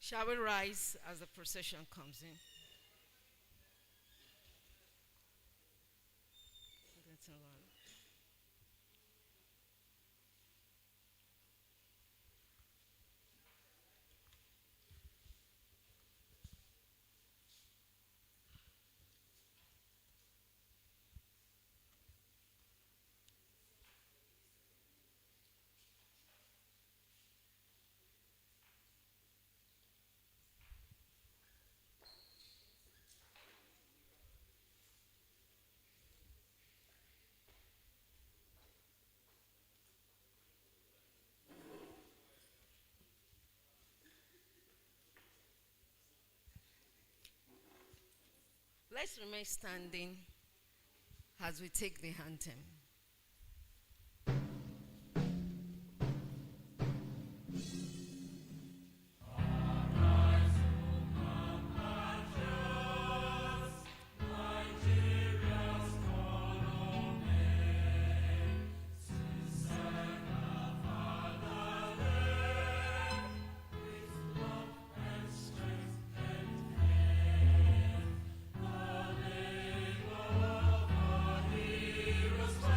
Shall we rise as the procession comes in? Let's remain standing as we take the anthem. Heroes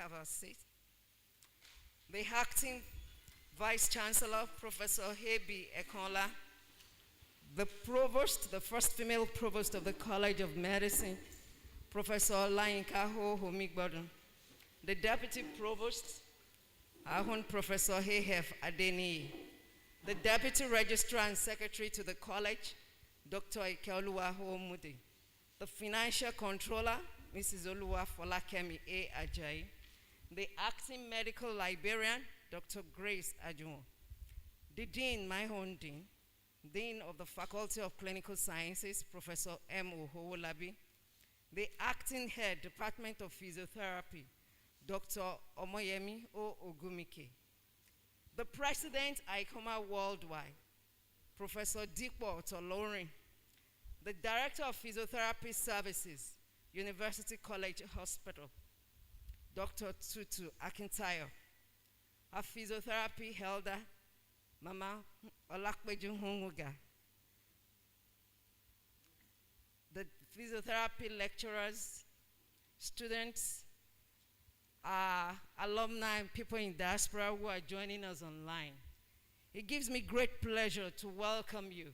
have our seat. The acting Vice Chancellor, Professor Hebi Ekonla, the Provost, the first female Provost of the College of Medicine, Professor Olayinka Homigbodun, the Deputy Provost, our own Professor Hehef Adeniyi, the Deputy Registrar and Secretary to the College, Dr. Ikeoluwa Homude, the Financial Controller, Mrs. Oluwa Folakemi A. Ajayi, the Acting Medical Librarian, Dr. Grace Ajuwon, the Dean, my own Dean, Dean of the Faculty of Clinical Sciences, Professor M. Ohowolabi, the Acting Head, Department of Physiotherapy, Dr. Omoyemi O. Ogumike, the President, ICOMA Worldwide, Professor Dikpo Tolorin, the Director of Physiotherapy Services, University College Hospital, Dr. Tutu Akintayo, our physiotherapy elder, Mama Olakpeju Honguga, the physiotherapy lecturers, students, alumni, and people in diaspora who are joining us online. It gives me great pleasure to welcome you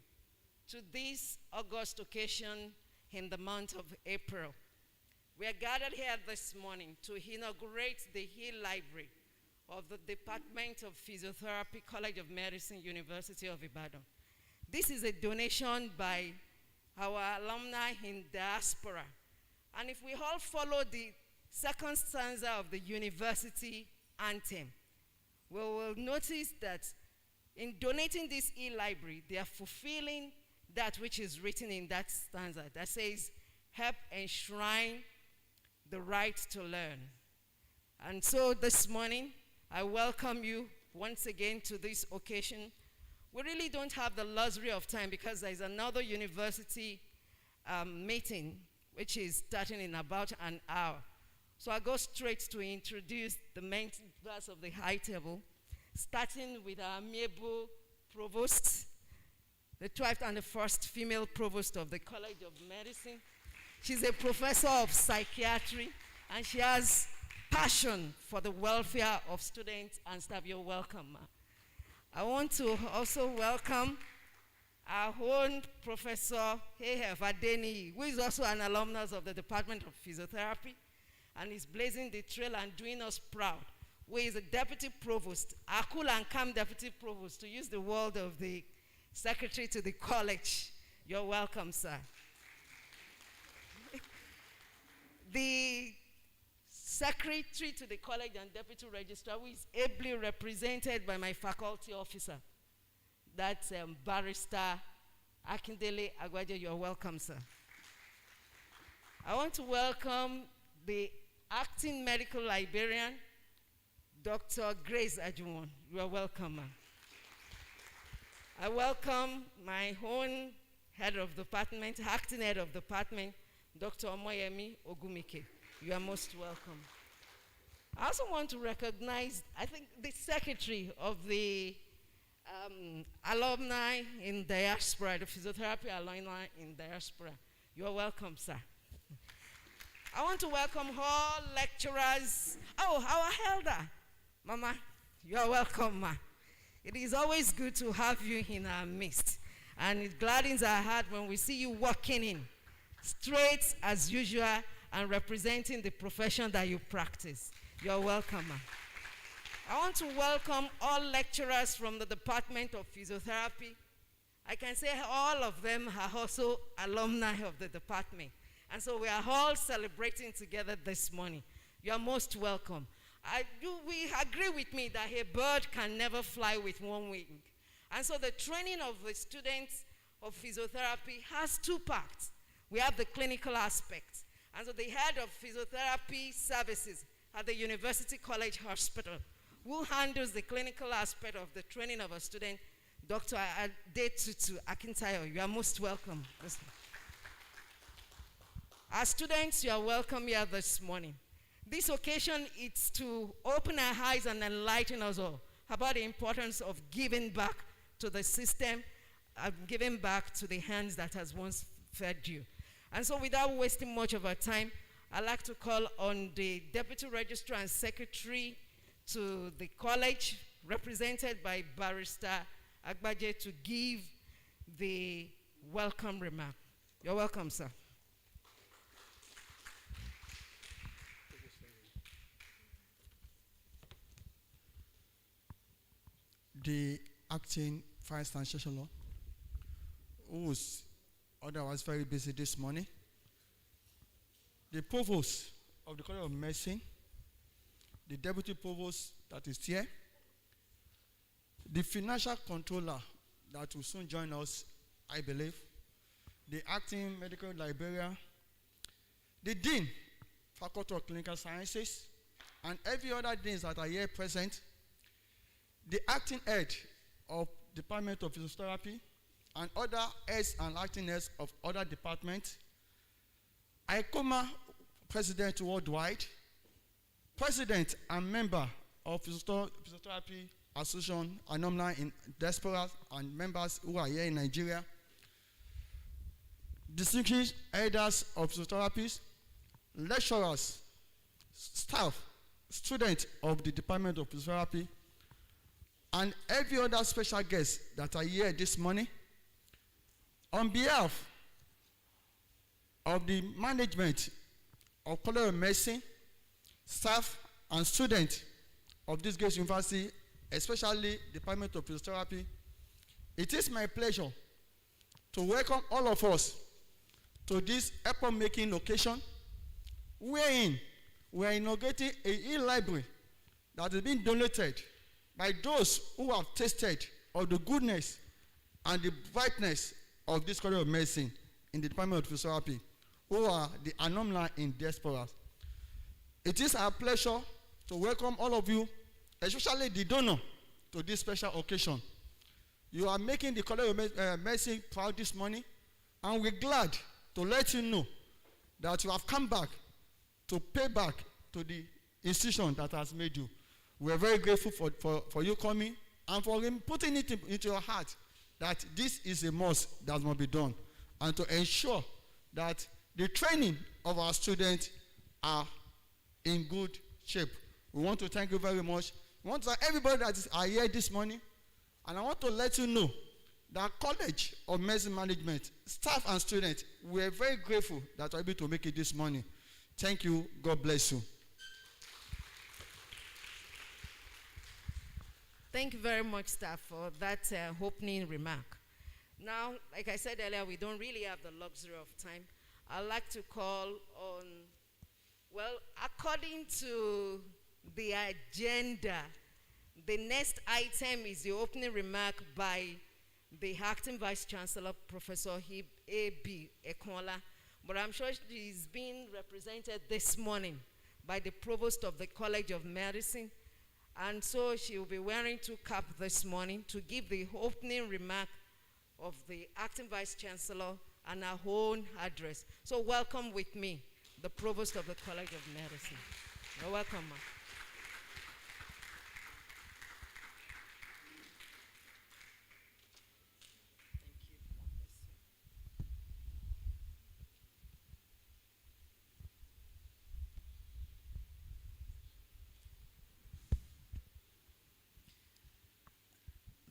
to this August occasion in the month of April. We are gathered here this morning to inaugurate the Hill Library of the Department of Physiotherapy, College of Medicine, University of Ibadan. This is a donation by our alumni in diaspora. And if we all follow the second stanza of the university anthem, we will notice that in donating this e-library, they are fulfilling that which is written in that stanza that says, help enshrine the right to learn. And so this morning, I welcome you once again to this occasion. We really don't have the luxury of time because there is another university meeting which is starting in about an hour. So I go straight to introduce the members of the high table, starting with our amiable Provost, the 12th and the first female Provost of the College of Medicine. She's a professor of psychiatry, and she has passion for the welfare of students and staff. You're welcome, ma. I want to also welcome our own Professor Hehef Adeniyi, who is also an alumnus of the Department of Physiotherapy, and is blazing the trail and doing us proud, who is a Deputy Provost, a cool and calm Deputy Provost, to use the word of the Secretary to the College. You're welcome, sir. The Secretary to the College and Deputy Registrar, who is ably represented by my faculty officer. That's Barrister Akindele Agwaje. You're welcome, sir. I want to welcome the Acting Medical Librarian, Dr. Grace Ajuwon. You are welcome, ma'am. I welcome my own head of department, acting head of department, Dr. Omoyemi Ogumike. You are most welcome. I also want to recognize, I think, the secretary of the alumni in diaspora, the physiotherapy alumni in diaspora. You are welcome, sir. I want to welcome all lecturers. Oh, our elder, Mama, you are welcome, ma. It is always good to have you in our midst. And it gladdens our heart when we see you walking in, straight as usual, and representing the profession that you practice. You're welcome, ma. I want to welcome all lecturers from the Department of Physiotherapy. I can say all of them are also alumni of the department. And so we are all celebrating together this morning. You're most welcome. We agree with me that a bird can never fly with one wing. And so the training of the students of physiotherapy has two parts. We have the clinical aspect. And so the head of physiotherapy services at the University College Hospital, who handles the clinical aspect of the training of a student, Dr. Adetutu Akintayo. You are most welcome. Our students, you are welcome here this morning. This occasion is to open our eyes and enlighten us all about the importance of giving back to the system and giving back to the hands that has once fed you. And so without wasting much of our time, I'd like to call on the Deputy Registrar and Secretary to the college, represented by Barrister Agbaje, to give the welcome remark. You're welcome, sir. The acting Vice Chancellor, who was otherwise very busy this morning, the Provost of the College of Medicine, the Deputy Provost that is here, the Financial Controller that will soon join us, I believe, the Acting Medical Librarian, the Dean, Faculty of Clinical Sciences, and every other deans that are here present, the Acting Head of Department of Physiotherapy, and other heads and acting heads of other departments, ICOMA President worldwide, President and member of Physiotherapy Association, Alumni in diaspora, and members who are here in Nigeria, distinguished elders of physiotherapists, lecturers, staff, students of the Department of Physiotherapy, and every other special guest that are here this morning. On behalf of the management of College of Medicine, staff and students of this great university, especially Department of Physiotherapy, it is my pleasure to welcome all of us to this epoch-making location, wherein we are inaugurating a e-library that has been donated by those who have tasted of the goodness and the brightness of this College of Medicine in the Department of Physiotherapy, who are the alumni in diaspora. It is our pleasure to welcome all of you, especially the donor, to this special occasion. You are making the College of Medicine proud this morning, and we're glad to let you know that you have come back to pay back to the institution that has made you. We are very grateful for you coming and for putting it into your heart that this is a must that must be done, and to ensure that the training of our students are in good shape. We want to thank you very much. We want to thank everybody that is here this morning, and I want to let you know that College of Medicine Management, staff and students, we are very grateful that we are able to make it this morning. Thank you. God bless you. Thank you very much, staff, for that opening remark. Now, like I said earlier, we don't really have the luxury of time. I'd like to call on, well, according to the agenda, the next item is the opening remark by the Acting Vice Chancellor, Professor A.B. Ekola. But I'm sure she's being represented this morning by the Provost of the College of Medicine. And so she will be wearing two caps this morning to give the opening remark of the Acting Vice Chancellor and her own address. So welcome with me, the Provost of the College of Medicine. You're welcome, ma'am.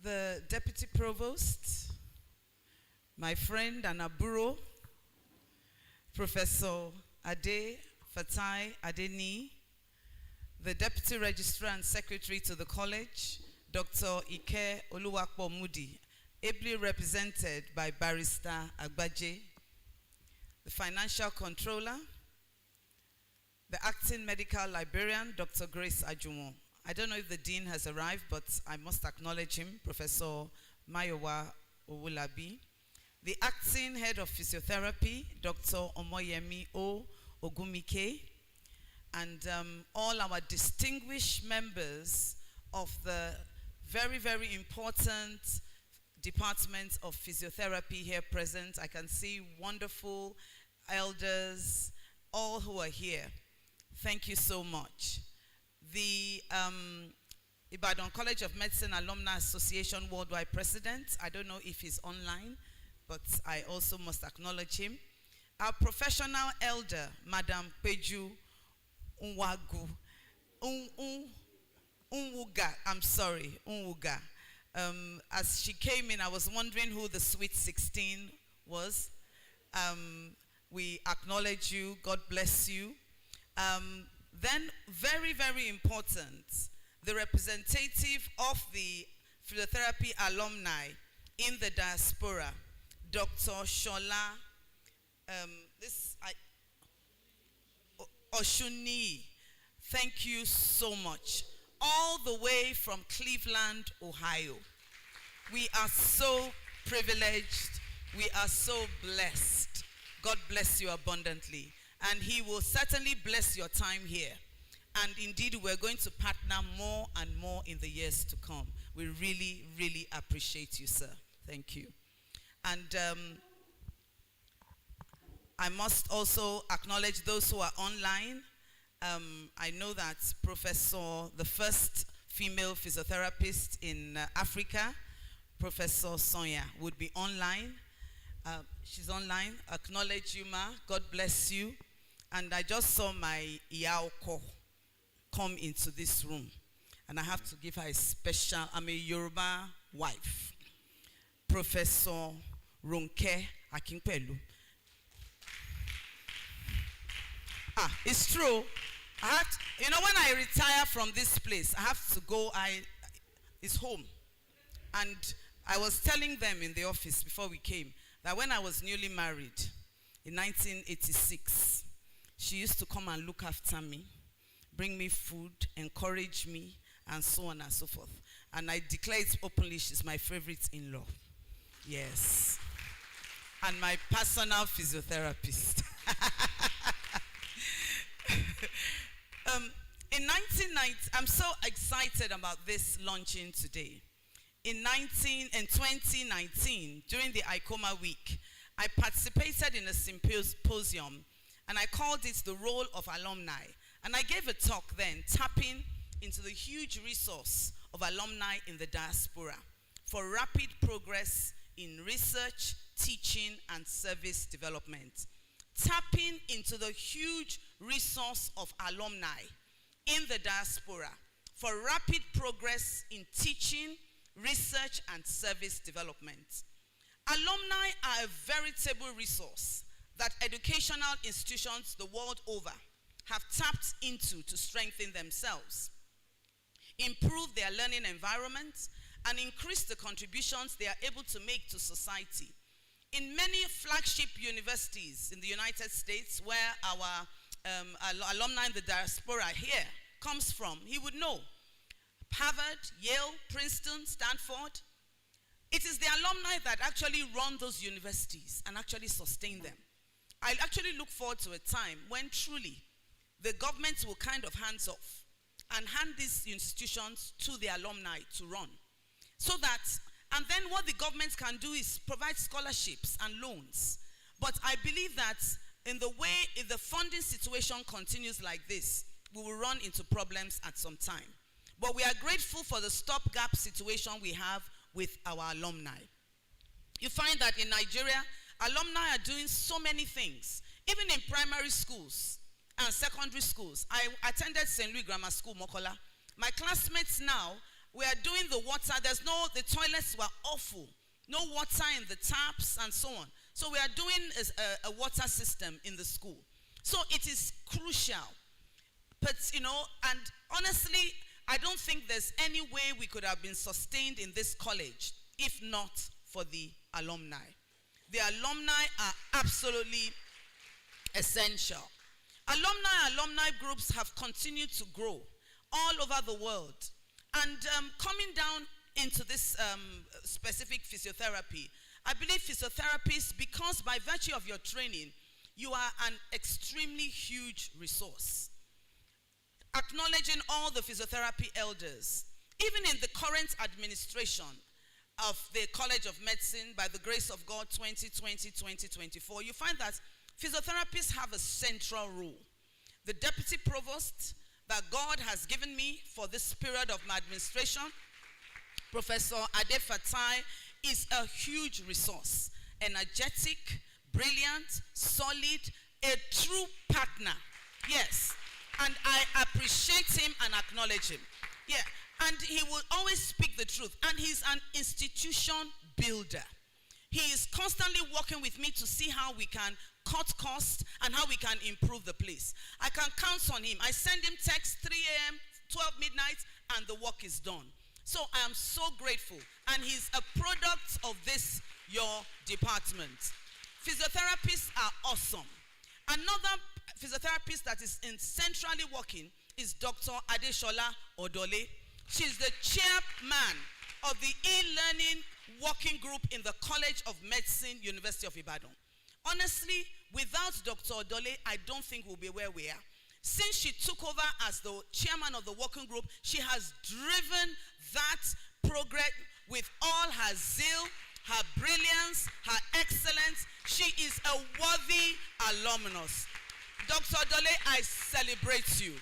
The Deputy Provost, my friend and Aburo, Professor Ade Fatai Adeni, the Deputy Registrar and Secretary to the College, Dr. Ike Oluwapo Mudi, ably represented by Barrister Agbaje, the Financial Controller, the Acting Medical Librarian, Dr. Grace Ajumo. I don't know if the Dean has arrived, but I must acknowledge him, Professor Mayowa Owulabi. The Acting Head of Physiotherapy, Dr. Omoyemi O. Ogumike. And all our distinguished members of the very, very important Department of Physiotherapy here present. I can see wonderful elders, all who are here. Thank you so much. The Ibadan College of Medicine Alumni Association Worldwide President, I don't know if he's online, but I also must acknowledge him. our professional elder, Madam Peju Unwagu, Unwuga. As she came in, I was wondering who the Sweet 16 was. We acknowledge you. God bless you. Then, very, very important, the representative of the Physiotherapy alumni in the diaspora, Dr. Shola Oshuni. Thank you so much. All the way from Cleveland, Ohio. We are so privileged. We are so blessed. God bless you abundantly. And he will certainly bless your time here. And indeed, we're going to partner more and more in the years to come. We really, really appreciate you, sir. Thank you. And I must also acknowledge those who are online. I know that Professor, the first female physiotherapist in Africa, Professor Sonia, would be online. She's online. Acknowledge you, ma. God bless you. And I just saw my Iyaoko come into this room. And I have to give her a special, I'm a Yoruba wife. Professor Ronke Akinpelu. It's true. When I retire from this place, I have to go, it's home. And I was telling them in the office before we came that when I was newly married in 1986, she used to come and look after me, bring me food, encourage me, and so on and so forth. And I declare it openly, she's my favorite in-law. Yes. And my personal physiotherapist. In 1990, I'm so excited about this launching today. In 2019, during the ICOMA week, I participated in a symposium, and I called it The Role of Alumni. And I gave a talk then, tapping into the huge resource of alumni in the diaspora for rapid progress in research, teaching, and service development. Tapping into the huge resource of alumni in the diaspora for rapid progress in teaching, research, and service development. Alumni are a veritable resource that educational institutions the world over have tapped into to strengthen themselves, improve their learning environment, and increase the contributions they are able to make to society. In many flagship universities in the United States, where our alumni in the diaspora here comes from, he would know. Harvard, Yale, Princeton, Stanford. It is the alumni that actually run those universities and actually sustain them. I actually look forward to a time when truly the government will kind of hands off and hand these institutions to the alumni to run. So that, and then what the government can do is provide scholarships and loans. But I believe that in the way, if the funding situation continues like this, we will run into problems at some time. But we are grateful for the stopgap situation we have with our alumni. You find that in Nigeria, alumni are doing so many things, even in primary schools and secondary schools. I attended St. Louis Grammar School, Mokola. My classmates now, we are doing the water. The toilets were awful. No water in the taps and so on. So we are doing a water system in the school. So it is crucial. But, and honestly, I don't think there's any way we could have been sustained in this college if not for the alumni. The alumni are absolutely essential. Alumni groups have continued to grow all over the world. And coming down into this specific physiotherapy, I believe physiotherapists, because by virtue of your training, you are an extremely huge resource. Acknowledging all the physiotherapy elders, even in the current administration of the College of Medicine, by the grace of God, 2020-2024, you find that physiotherapists have a central role. The Deputy Provost that God has given me for this period of my administration, Professor Ade Fatai, is a huge resource, energetic, brilliant, solid, a true partner. Yes. And I appreciate him and acknowledge him. Yeah. And he will always speak the truth. And he's an institution builder. He is constantly working with me to see how we can cut costs and how we can improve the place. I can count on him. I send him text 3 a.m., 12 midnight, and the work is done. So I am so grateful. And he's a product of this, your department. Physiotherapists are awesome. Another physiotherapist that is centrally working is Dr. Adeshola Odole. She's the chairman of the e-learning working group in the College of Medicine, University of Ibadan. Honestly, without Dr. Odole, I don't think we'll be where we are. Since she took over as the chairman of the working group, she has driven that progress with all her zeal, her brilliance, her excellence. She is a worthy alumnus. Dr. Odole, I celebrate you.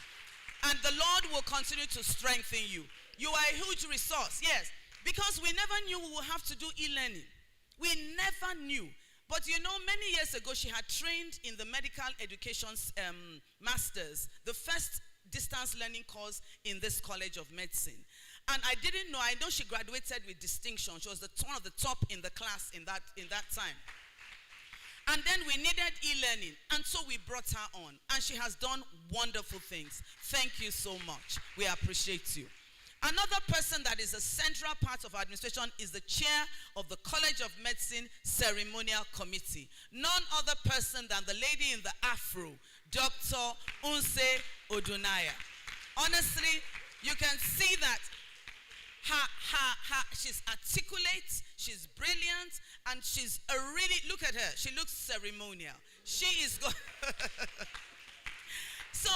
And the Lord will continue to strengthen you. You are a huge resource, yes. Because we never knew we would have to do e-learning. We never knew. But you know, many years ago, she had trained in the medical education masters, the first distance learning course in this College of Medicine. And I didn't know, I know she graduated with distinction. She was one of the top in the class in that time. And then we needed e-learning, and so we brought her on. And she has done wonderful things. Thank you so much. We appreciate you. Another person that is a central part of our administration is the chair of the College of Medicine Ceremonial Committee. None other person than the lady in the afro, Dr. Unse Odunaya. Honestly, you can see that she's articulate, she's brilliant, and she's a really, look at her, she looks ceremonial. She is good. So,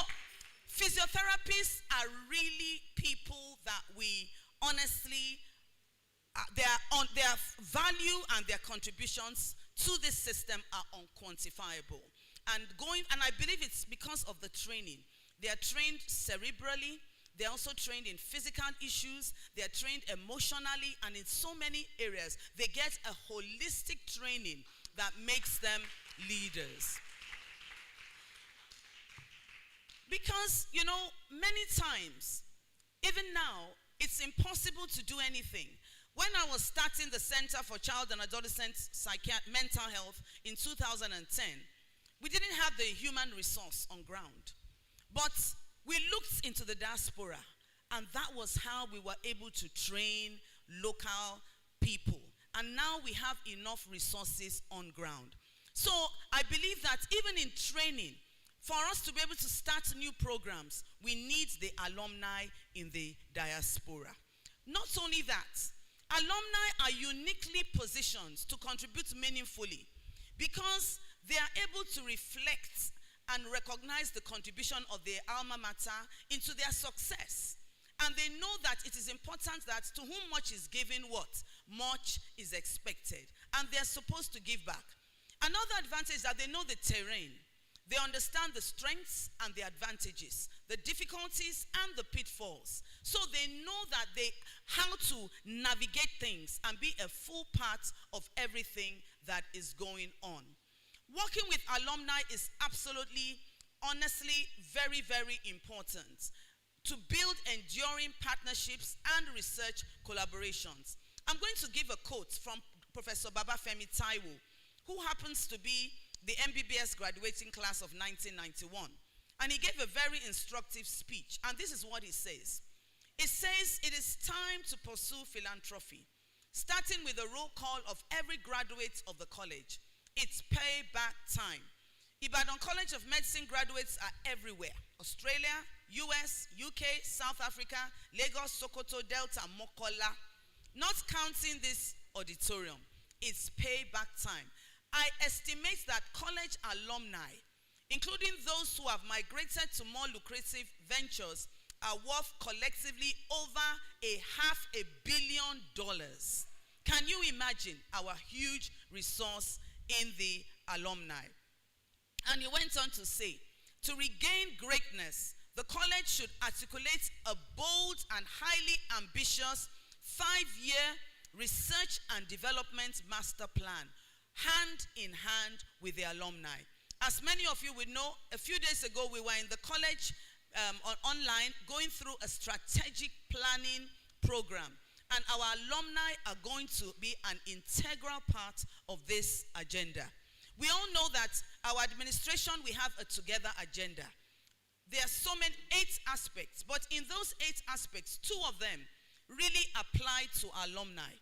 physiotherapists are really people that we honestly, their value and their contributions to this system are unquantifiable. And I believe it's because of the training. They are trained cerebrally. They're also trained in physical issues. They're trained emotionally, and in so many areas. They get a holistic training that makes them leaders. Because, you know, many times, even now, it's impossible to do anything. When I was starting the Center for Child and Adolescent Mental Health in 2010, we didn't have the human resource on ground. But we looked into the diaspora, and that was how we were able to train local people. And now we have enough resources on ground. So I believe that even in training, for us to be able to start new programs, we need the alumni in the diaspora. Not only that, alumni are uniquely positioned to contribute meaningfully because they are able to reflect and recognize the contribution of their alma mater into their success. And they know that it is important that to whom much is given, what? Much is expected. And they're supposed to give back. Another advantage is that they know the terrain. They understand the strengths and the advantages, the difficulties and the pitfalls. So they know that how to navigate things and be a full part of everything that is going on. Working with alumni is absolutely, honestly, very, very important to build enduring partnerships and research collaborations. I'm going to give a quote from Professor Babafemi Taiwo, who happens to be the MBBS graduating class of 1991. And he gave a very instructive speech. And this is what he says. It says, it is time to pursue philanthropy, starting with a roll call of every graduate of the college. It's payback time. Ibadan College of Medicine graduates are everywhere. Australia, US, UK, South Africa, Lagos, Sokoto, Delta, Mokola. Not counting this auditorium. It's payback time. I estimate that college alumni, including those who have migrated to more lucrative ventures, are worth collectively over $500 million. Can you imagine our huge resource in the alumni? And he went on to say, to regain greatness, the college should articulate a bold and highly ambitious 5-year research and development master plan. hand in hand with the alumni. As many of you would know, a few days ago we were in the college online going through a strategic planning program. And our alumni are going to be an integral part of this agenda. We all know that our administration, we have a together agenda. There are so many 8 aspects, but in those 8 aspects, 2 of them really apply to our alumni.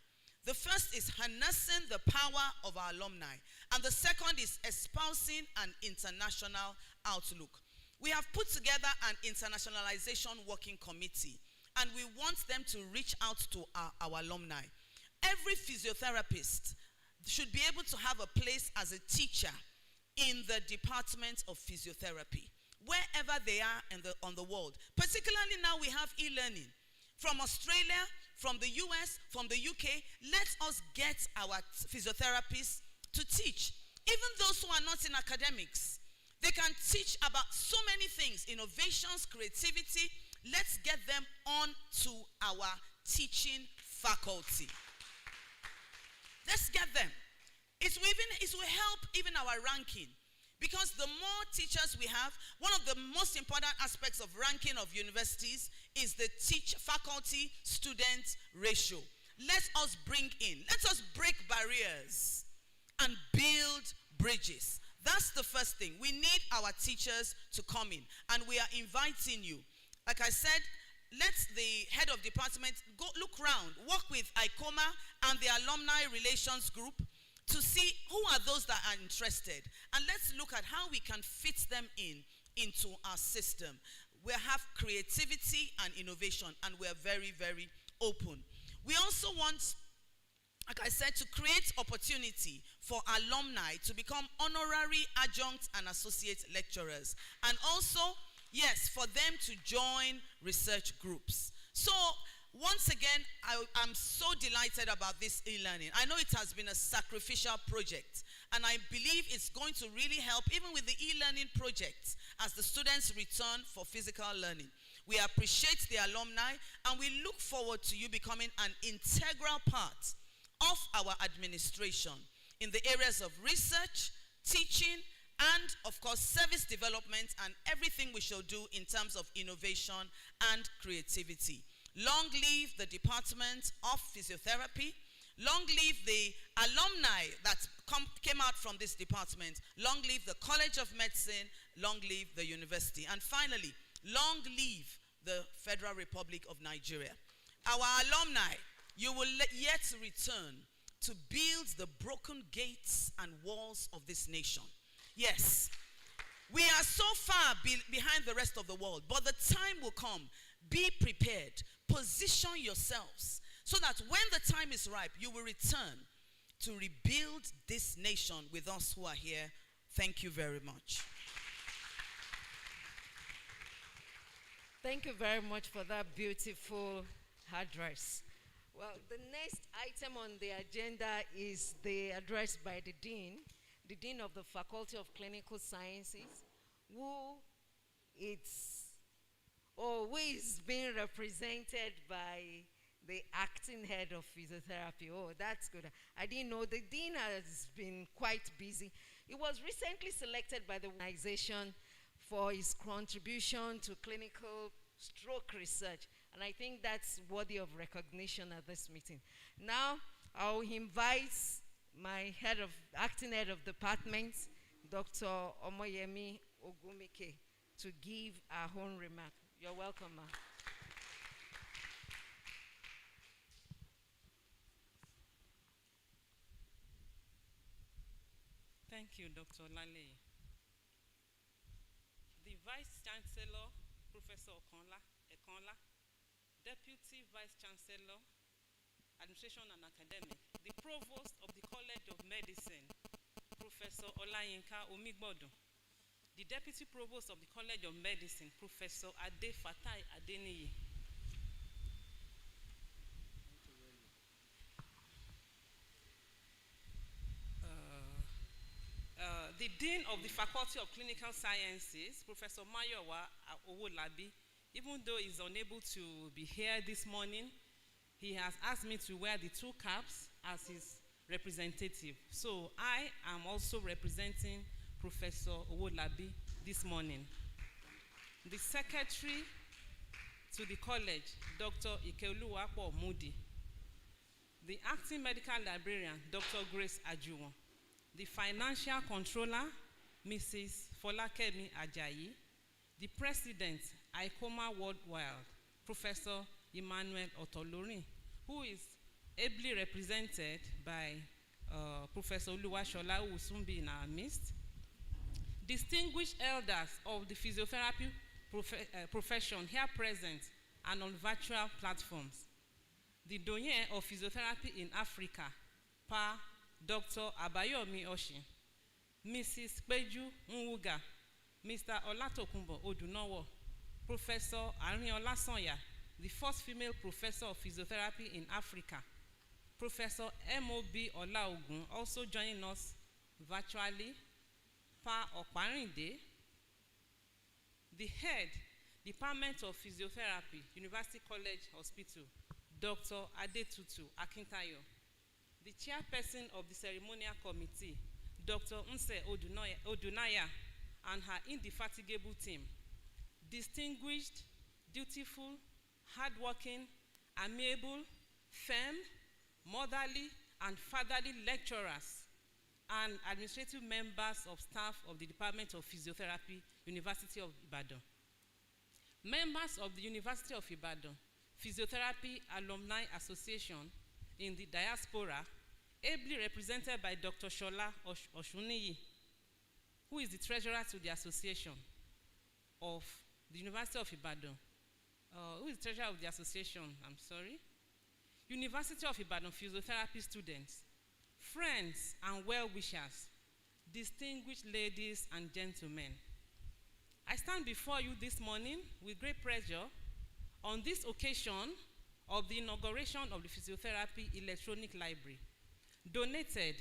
The first is harnessing the power of our alumni, and the second is espousing an international outlook. We have put together an internationalization working committee, and we want them to reach out to our alumni. Every physiotherapist should be able to have a place as a teacher in the department of physiotherapy, wherever they are on the world. Particularly now we have e-learning. From Australia, from the US, from the UK, let us get our physiotherapists to teach. Even those who are not in academics, they can teach about so many things, innovations, creativity. Let's get them on to our teaching faculty. Let's get them. It will help even our ranking. Because the more teachers we have, one of the most important aspects of ranking of universities is the faculty-student ratio. Let us let us break barriers and build bridges. That's the first thing. We need our teachers to come in, and we are inviting you. Like I said, let the head of department go look around, work with ICOMA and the alumni relations group to see who are those that are interested. And let's look at how we can fit them into our system. We have creativity and innovation, and we're very, very open. We also want, like I said, to create opportunity for alumni to become honorary adjunct and associate lecturers. And also, yes, for them to join research groups. So, once again, I'm so delighted about this e-learning. I know it has been a sacrificial project, and I believe it's going to really help even with the e-learning project as the students return for physical learning. We appreciate the alumni, and we look forward to you becoming an integral part of our administration in the areas of research, teaching, and of course service development, and everything we shall do in terms of innovation and creativity. Long live the Department of Physiotherapy. Long live the alumni that came out from this department. Long live the College of Medicine. Long live the university. And finally, long live the Federal Republic of Nigeria. Our alumni, you will yet return to build the broken gates and walls of this nation. Yes, we are so far behind the rest of the world, but the time will come. Be prepared. Position yourselves so that when the time is ripe, you will return to rebuild this nation with us who are here. Thank you very much. Thank you very much for that beautiful address. Well, the next item on the agenda is the address by the Dean of the Faculty of Clinical Sciences, who is being represented by the acting head of physiotherapy. Oh, that's good. I didn't know the dean has been quite busy. He was recently selected by the organization for his contribution to clinical stroke research, and I think that's worthy of recognition at this meeting. Now, I'll invite my acting head of department, Dr. Omoyemi Ogumike, to give our own remark. You're welcome, ma'am. Thank you, Dr. Lale. The Vice Chancellor, Professor Ekonla, Deputy Vice Chancellor, Administration and Academic, the Provost of the College of Medicine, Professor Olayinka Omigbodo, the Deputy Provost of the College of Medicine, Professor Ade Fatai Adeniyi, the Dean of the Faculty of Clinical Sciences, Professor Mayowa Owolabi. Even though he's unable to be here this morning, he has asked me to wear the 2 caps as his representative. So I am also representing Professor Owolabi this morning. The secretary to the college, Dr. Ikeoluwapo Moody. The acting medical librarian, Dr. Grace Ajuwon. The financial controller, Mrs. Folakemi Ajayi. The president, ICOMA Worldwide, Professor Emmanuel Otolorin, who is ably represented by Professor Oluwashola, who will soon be in our midst. Distinguished elders of the physiotherapy profession here present and on virtual platforms. The doyen of physiotherapy in Africa, Pa Dr. Abayomi Oshin, Mrs. Peju Nwuga, Mr. Olatokunbo Odunowo, Professor Arinola Sonya, the first female professor of physiotherapy in Africa, Professor M.O.B. Olaogun, also joining us virtually, Pa Okparinde, the head, Department of Physiotherapy, University College Hospital, Dr. Adetutu Akintayo, the chairperson of the ceremonial committee, Dr. Nse Odunaya, and her indefatigable team, distinguished, dutiful, hardworking, amiable, firm, motherly, and fatherly lecturers and administrative members of staff of the Department of Physiotherapy, University of Ibadan. Members of the University of Ibadan Physiotherapy Alumni Association in the diaspora, ably represented by Dr. Shola Oshuniyi, who is the treasurer to the association of the University of Ibadan. Who is the treasurer of the association? I'm sorry. University of Ibadan Physiotherapy students, friends and well-wishers, distinguished ladies and gentlemen. I stand before you this morning with great pleasure on this occasion of the inauguration of the Physiotherapy Electronic Library, donated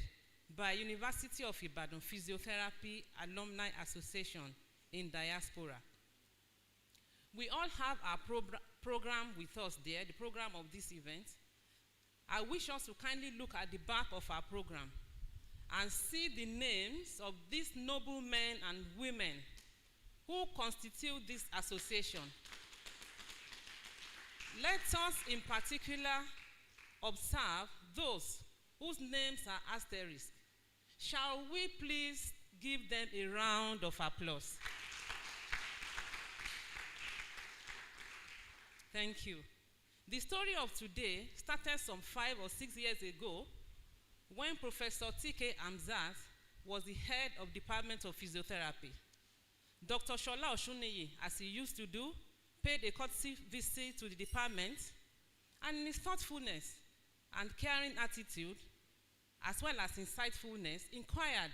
by University of Ibadan Physiotherapy Alumni Association in diaspora. We all have our program with us there, the program of this event. I wish us to kindly look at the back of our program and see the names of these noble men and women who constitute this association. Let us in particular observe those whose names are asterisk. Shall we please give them a round of applause? Thank you. The story of today started some 5 or 6 years ago when Professor T.K. Amzat was the head of Department of Physiotherapy. Dr. Shola Oshuniyi, as he used to do, paid a courtesy visit to the department, and in his thoughtfulness and caring attitude, as well as insightfulness, inquired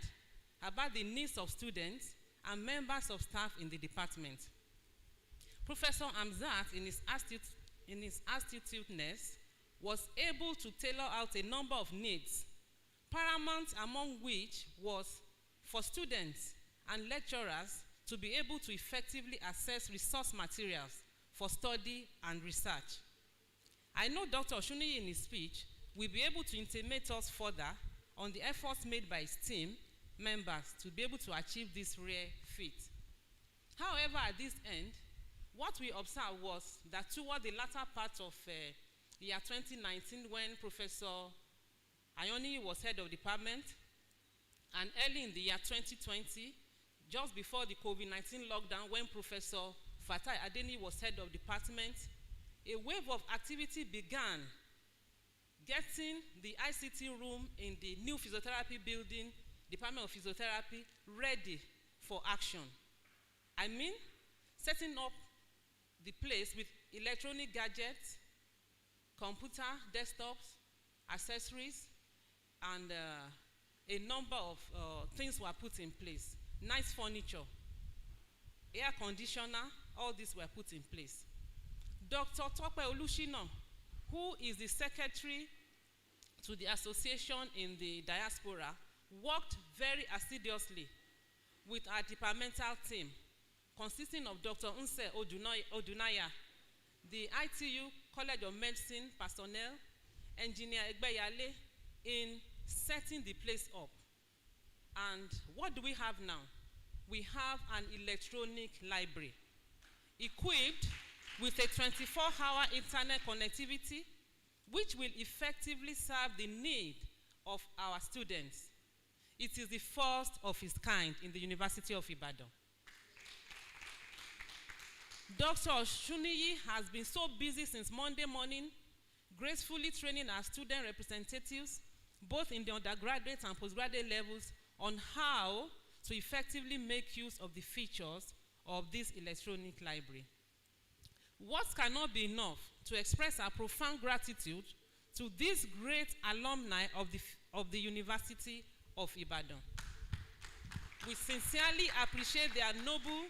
about the needs of students and members of staff in the department. Professor Amzat, in his astuteness, was able to tailor out a number of needs, paramount among which was for students and lecturers to be able to effectively access resource materials for study and research. I know Dr. Oshuniyi in his speech will be able to intimate us further on the efforts made by his team members to be able to achieve this rare feat. However, at this end, what we observed was that toward the latter part of the year 2019, when Professor Ayoni was head of department, and early in the year 2020, just before the COVID-19 lockdown, when Professor Fatai Adeni was head of department, a wave of activity began, getting the ICT room in the new physiotherapy building, Department of Physiotherapy, ready for action. I mean, setting up the place with electronic gadgets, computer, desktops, accessories, and a number of things were put in place. Nice furniture, air conditioner, all these were put in place. Dr. Tope Olushina, who is the secretary to the association in the diaspora, worked very assiduously with our departmental team, consisting of Dr. Nse Odunaya, the ITU College of Medicine personnel, Engineer Egbeyale, in setting the place up. And what do we have now? We have an electronic library equipped with a 24-hour internet connectivity, which will effectively serve the need of our students. It is the first of its kind in the University of Ibadan. Dr. Shuniyi has been so busy since Monday morning, gracefully training our student representatives, both in the undergraduate and postgraduate levels, on how to effectively make use of the features of this electronic library. Words cannot be enough to express our profound gratitude to these great alumni of the University of Ibadan. We sincerely appreciate their noble,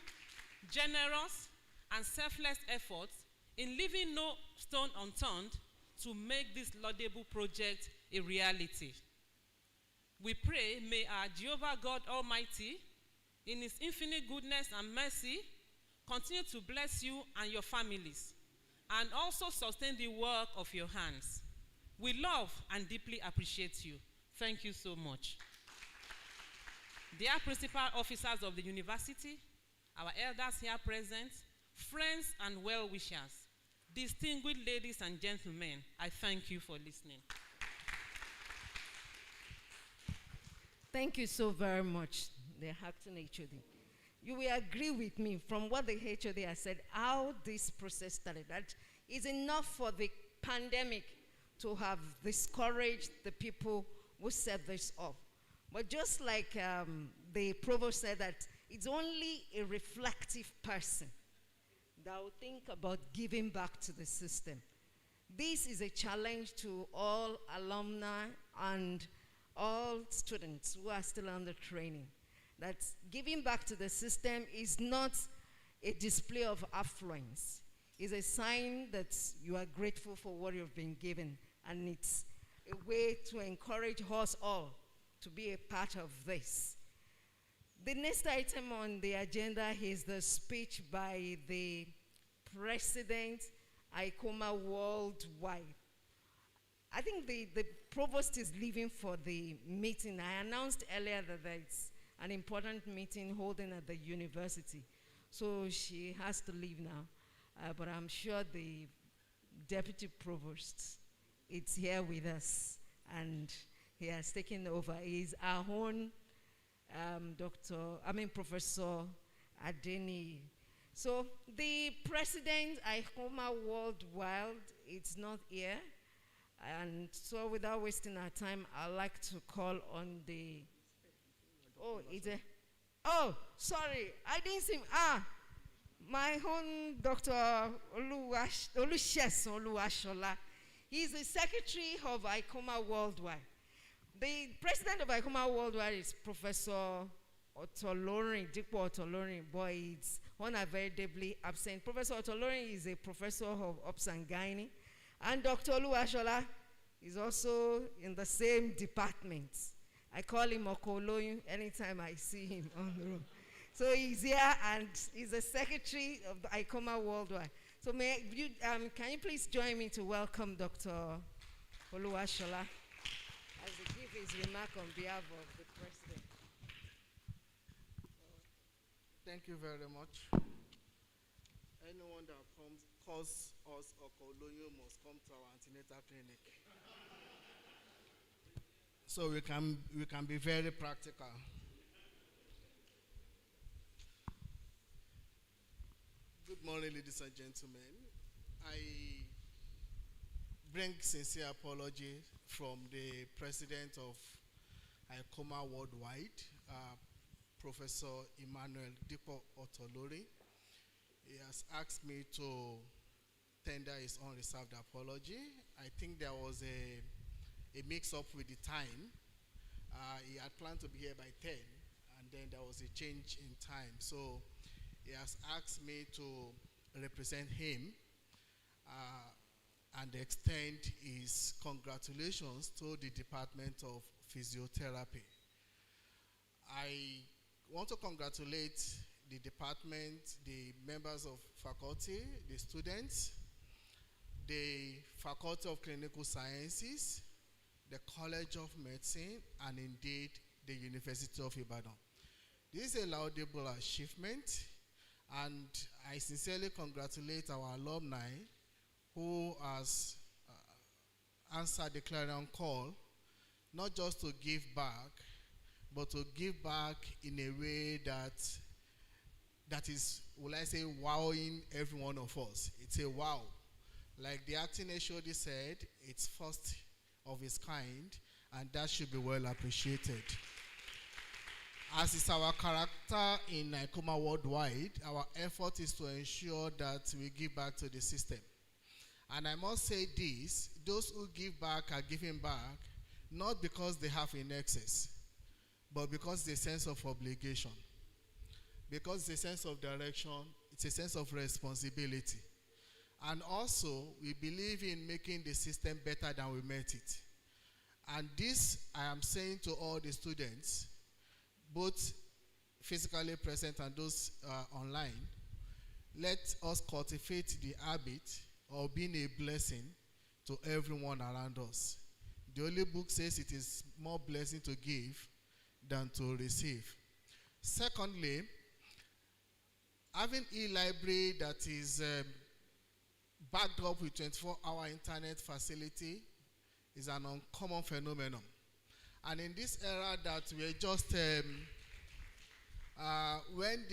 generous, and selfless efforts in leaving no stone unturned to make this laudable project a reality. We pray, may our Jehovah God Almighty, in his infinite goodness and mercy, continue to bless you and your families, and also sustain the work of your hands. We love and deeply appreciate you. Thank you so much. Dear principal officers of the university, our elders here present, friends and well-wishers, distinguished ladies and gentlemen, I thank you for listening. Thank you so very much, the acting HOD. You will agree with me from what the HOD has said, how this process started. That is enough for the pandemic to have discouraged the people who set this up. But just like the provost said, that it's only a reflective person that will think about giving back to the system. This is a challenge to all alumni and all students who are still under training. That giving back to the system is not a display of affluence. It's a sign that you are grateful for what you've been given, and it's a way to encourage us all to be a part of this. The next item on the agenda is the speech by the President, ICOMA Worldwide. I think the provost is leaving for the meeting. I announced earlier that it's an important meeting holding at the university. So she has to leave now. But I'm sure the deputy provost is here with us, and he has taken over. He's our own Professor Adeni. So the president, ICOMA Worldwide, it's not here. And so without wasting our time, I'd like to call on the, sorry, I didn't see, my own Dr. Olusegun Oluwashola. He's the secretary of ICOMA Worldwide. The president of ICOMA Worldwide is Professor Otolorin, Dipo Otolorin, but he's unavoidably absent. Professor Otolorin is a professor of Ops and Gynae, and Dr. Oluwashola is also in the same department. I call him Okoloyun anytime I see him on the road. So he's here, and he's the secretary of the ICOMA Worldwide. So can you please join me to welcome Dr. Oluwashola as he gives his remark on behalf of the president. Thank you very much. Anyone that calls us Okoloyun must come to our antenatal clinic. So we can be very practical. Good morning, ladies and gentlemen. I bring sincere apology from the president of ICOMA Worldwide, Professor Emmanuel Dipo Otolori. He has asked me to tender his unreserved apology. I think there was a mix-up with the time. He had planned to be here by 10, and then there was a change in time. So he has asked me to represent him and extend his congratulations to the Department of Physiotherapy. I want to congratulate the department, the members of faculty, the students, the Faculty of Clinical Sciences, the College of Medicine, and indeed the University of Ibadan. This is a laudable achievement, and I sincerely congratulate our alumni who has answered the clarion call, not just to give back, but to give back in a way that is, will I say, wowing every one of us. It's a wow. Like the acting HOD said, it's first of its kind, and that should be well appreciated. As is our character in ICOMA worldwide, our effort is to ensure that we give back to the system. And I must say this, those who give back are giving back, not because they have in excess, but because it's a sense of obligation. Because it's a sense of direction, it's a sense of responsibility. And also, we believe in making the system better than we met it. And this, I am saying to all the students, both physically present and those online, let us cultivate the habit of being a blessing to everyone around us. The Holy Book says it is more blessing to give than to receive. Secondly, having e-library that is backed up with 24-hour internet facility is an uncommon phenomenon. And in this era that we're just, when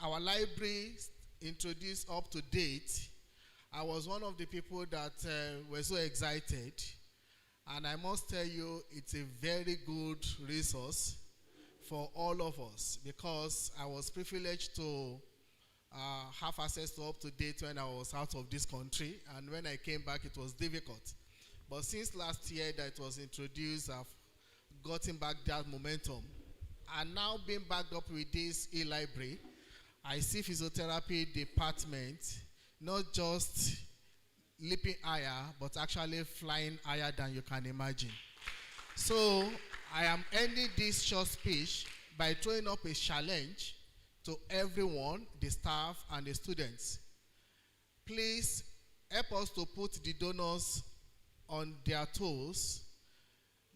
our library introduced up to date, I was one of the people that were so excited. And I must tell you, it's a very good resource for all of us, because I was privileged to have access to up to date when I was out of this country, and when I came back it was difficult. But since last year that it was introduced, I've gotten back that momentum. And now being backed up with this e-library, I see physiotherapy department not just leaping higher, but actually flying higher than you can imagine. So I am ending this short speech by throwing up a challenge to everyone, the staff and the students. Please help us to put the donors on their toes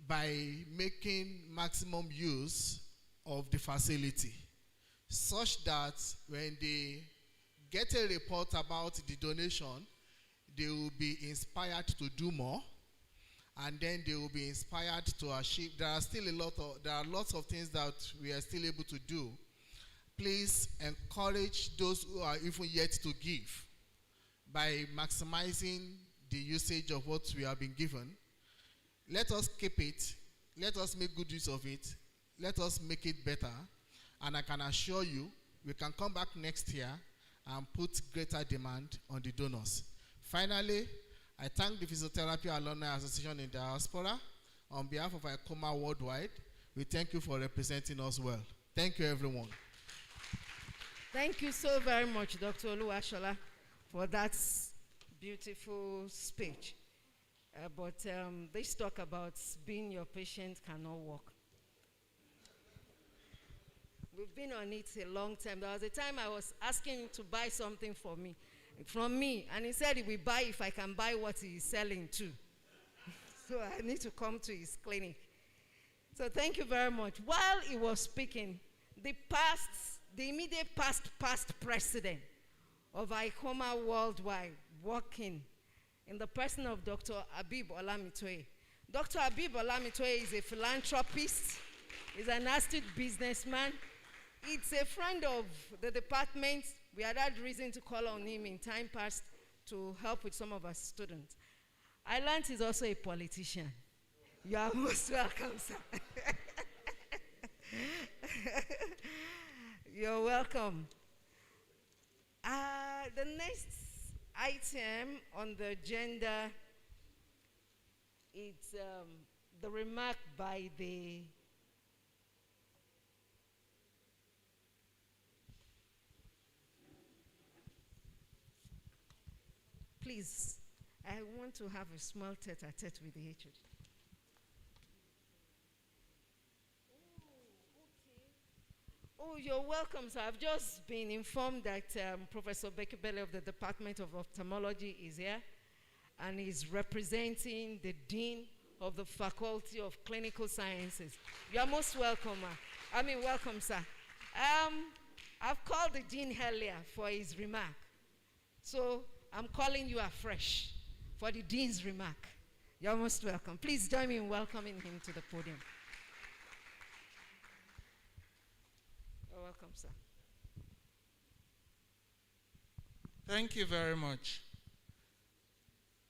by making maximum use of the facility, such that when they get a report about the donation, they will be inspired to do more, and then they will be inspired to achieve. There are lots of things that we are still able to do. Please encourage those who are even yet to give by maximizing the usage of what we have been given. Let us keep it. Let us make good use of it. Let us make it better. And I can assure you, we can come back next year and put greater demand on the donors. Finally, I thank the Physiotherapy Alumni Association in Diaspora. On behalf of ICOMA Worldwide, we thank you for representing us well. Thank you, everyone. Thank you so very much, Dr. Oluwashola, for that beautiful speech. But this talk about being your patient cannot work. We've been on it a long time. There was a time I was asking him to buy something from me, and he said he will buy if I can buy what he is selling too. So I need to come to his clinic. So thank you very much. While he was speaking, the immediate past president of ICOMA Worldwide, working in the person of Dr. Habib Olamitoye. Dr. Habib Olamitoye is a philanthropist, he's an astute businessman. It's a friend of the department. We had reason to call on him in time past to help with some of our students. I learned he's also a politician. You are most welcome, sir. You're welcome. The next item on the agenda is the remark by the please, I want to have a small tete-a-tete with the HOD. Oh, you're welcome, sir. I've just been informed that Professor Bekebele of the Department of Ophthalmology is here. and he's representing the Dean of the Faculty of Clinical Sciences. You are most welcome, welcome, sir. I've called the Dean earlier for his remark. So I'm calling you afresh for the Dean's remark. You're most welcome. Please join me in welcoming him to the podium. You're welcome, sir. Thank you very much.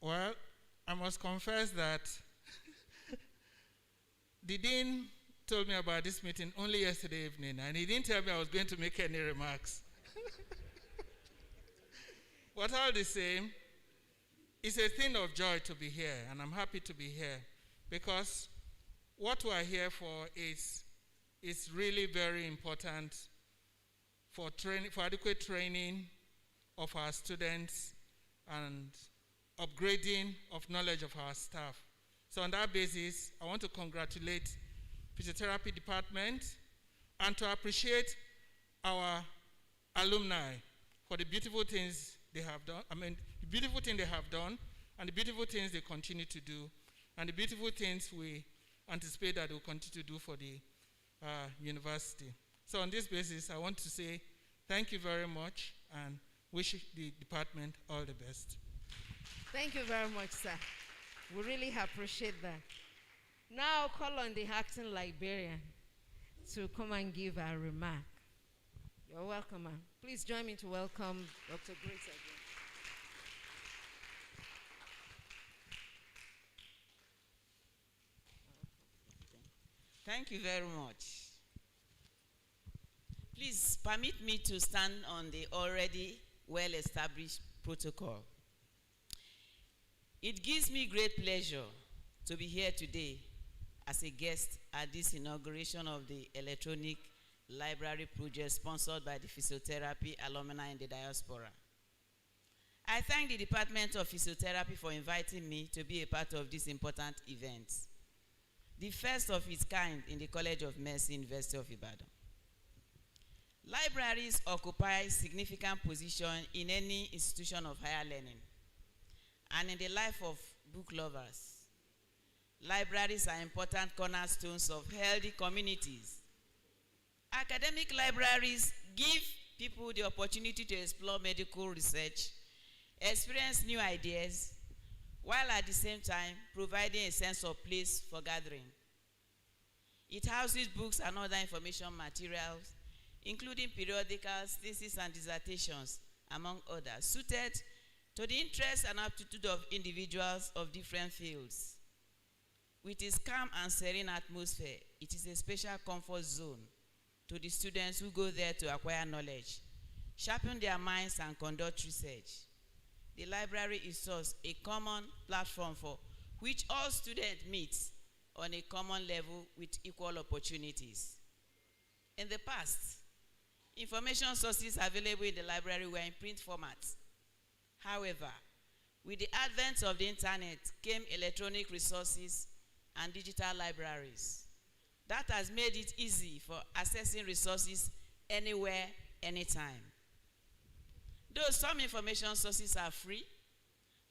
Well, I must confess that the Dean told me about this meeting only yesterday evening, and he didn't tell me I was going to make any remarks. But all the same, it's a thing of joy to be here, and I'm happy to be here, because what we are here for is really very important for adequate training of our students and upgrading of knowledge of our staff. So on that basis, I want to congratulate Physiotherapy Department and to appreciate our alumni for the beautiful things they have done. The beautiful thing they have done, and the beautiful things they continue to do, and the beautiful things we anticipate that they will continue to do for the university. So on this basis, I want to say thank you very much and wish the department all the best. Thank you very much, sir. We really appreciate that. Now I'll call on the acting librarian to come and give a remark. You're welcome, ma'am. Please join me to welcome Dr. Grace again. Thank you very much. Please permit me to stand on the already well-established protocol. It gives me great pleasure to be here today as a guest at this inauguration of the electronic library project sponsored by the Physiotherapy Alumni in the diaspora. I thank the Department of Physiotherapy for inviting me to be a part of this important event, the first of its kind in the College of Medicine, University of Ibadan. Libraries occupy significant position in any institution of higher learning and in the life of book lovers. Libraries are important cornerstones of healthy communities. Academic libraries give people the opportunity to explore medical research, experience new ideas, while at the same time providing a sense of place for gathering. It houses books and other information materials, including periodicals, theses, and dissertations, among others, suited to the interests and aptitude of individuals of different fields. With its calm and serene atmosphere, it is a special comfort zone to the students who go there to acquire knowledge, sharpen their minds, and conduct research. The library is thus a common platform for which all students meet on a common level with equal opportunities. In the past, information sources available in the library were in print format. However, with the advent of the internet came electronic resources and digital libraries. That has made it easy for accessing resources anywhere, anytime. Though some information sources are free,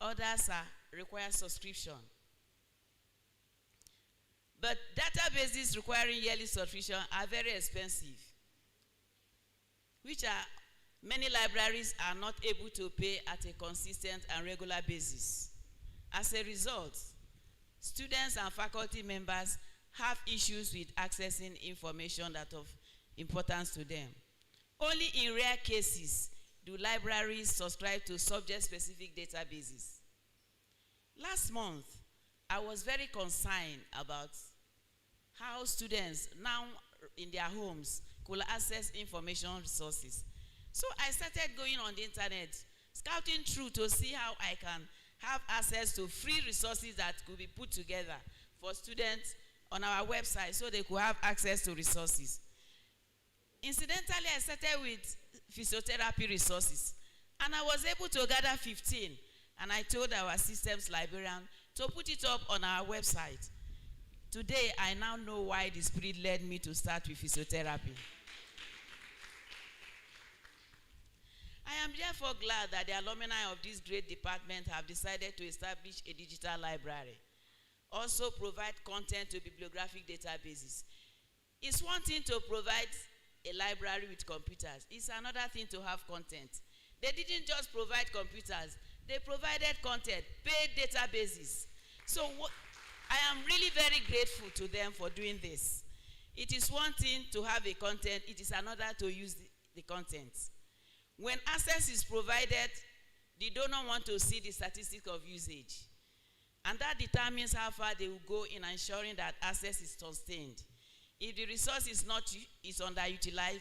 others require subscription. But databases requiring yearly subscription are very expensive, which many libraries are not able to pay at a consistent and regular basis. As a result, students and faculty members have issues with accessing information that of importance to them. Only in rare cases do libraries subscribe to subject-specific databases. Last month, I was very concerned about how students now in their homes could access information resources. So I started going on the internet, scouting through to see how I can have access to free resources that could be put together for students on our website so they could have access to resources. Incidentally, I started with physiotherapy resources, and I was able to gather 15, and I told our systems librarian to put it up on our website. Today, I now know why the Spirit led me to start with physiotherapy. I am therefore glad that the alumni of this great department have decided to establish a digital library. Also provide content to bibliographic databases. It's one thing to provide a library with computers. It's another thing to have content. They didn't just provide computers. They provided content, paid databases. So I am really very grateful to them for doing this. It is one thing to have a content. It is another to use the content. When access is provided, the donor wants to see the statistics of usage. And that determines how far they will go in ensuring that access is sustained. If the resource is underutilized,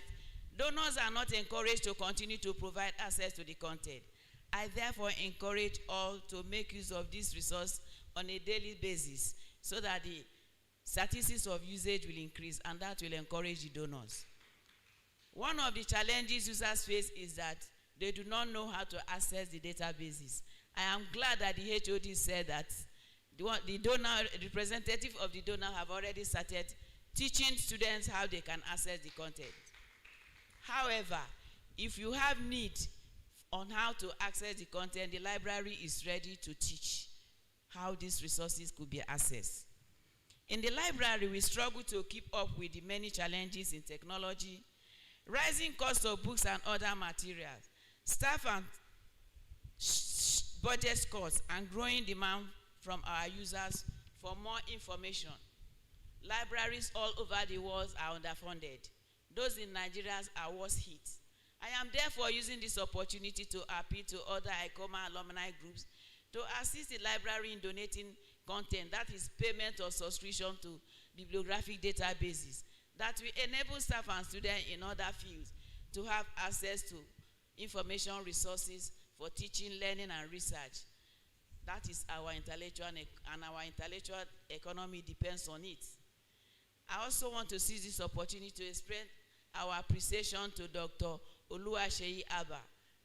donors are not encouraged to continue to provide access to the content. I therefore encourage all to make use of this resource on a daily basis so that the statistics of usage will increase, and that will encourage the donors. One of the challenges users face is that they do not know how to access the databases. I am glad that the HOD said that the donor, representative of the donor have already started teaching students how they can access the content. However, if you have need on how to access the content, the library is ready to teach how these resources could be accessed. In the library, we struggle to keep up with the many challenges in technology, rising cost of books and other materials, staff and budget costs, and growing demand from our users for more information. Libraries all over the world are underfunded. Those in Nigeria are worse hit. I am therefore using this opportunity to appeal to other ICOMA alumni groups to assist the library in donating content, that is payment or subscription to bibliographic databases, that will enable staff and students in other fields to have access to information resources for teaching, learning, and research. That is our intellectual, and our intellectual economy depends on it. I also want to seize this opportunity to express our appreciation to Dr. Oluwaseyi Abba,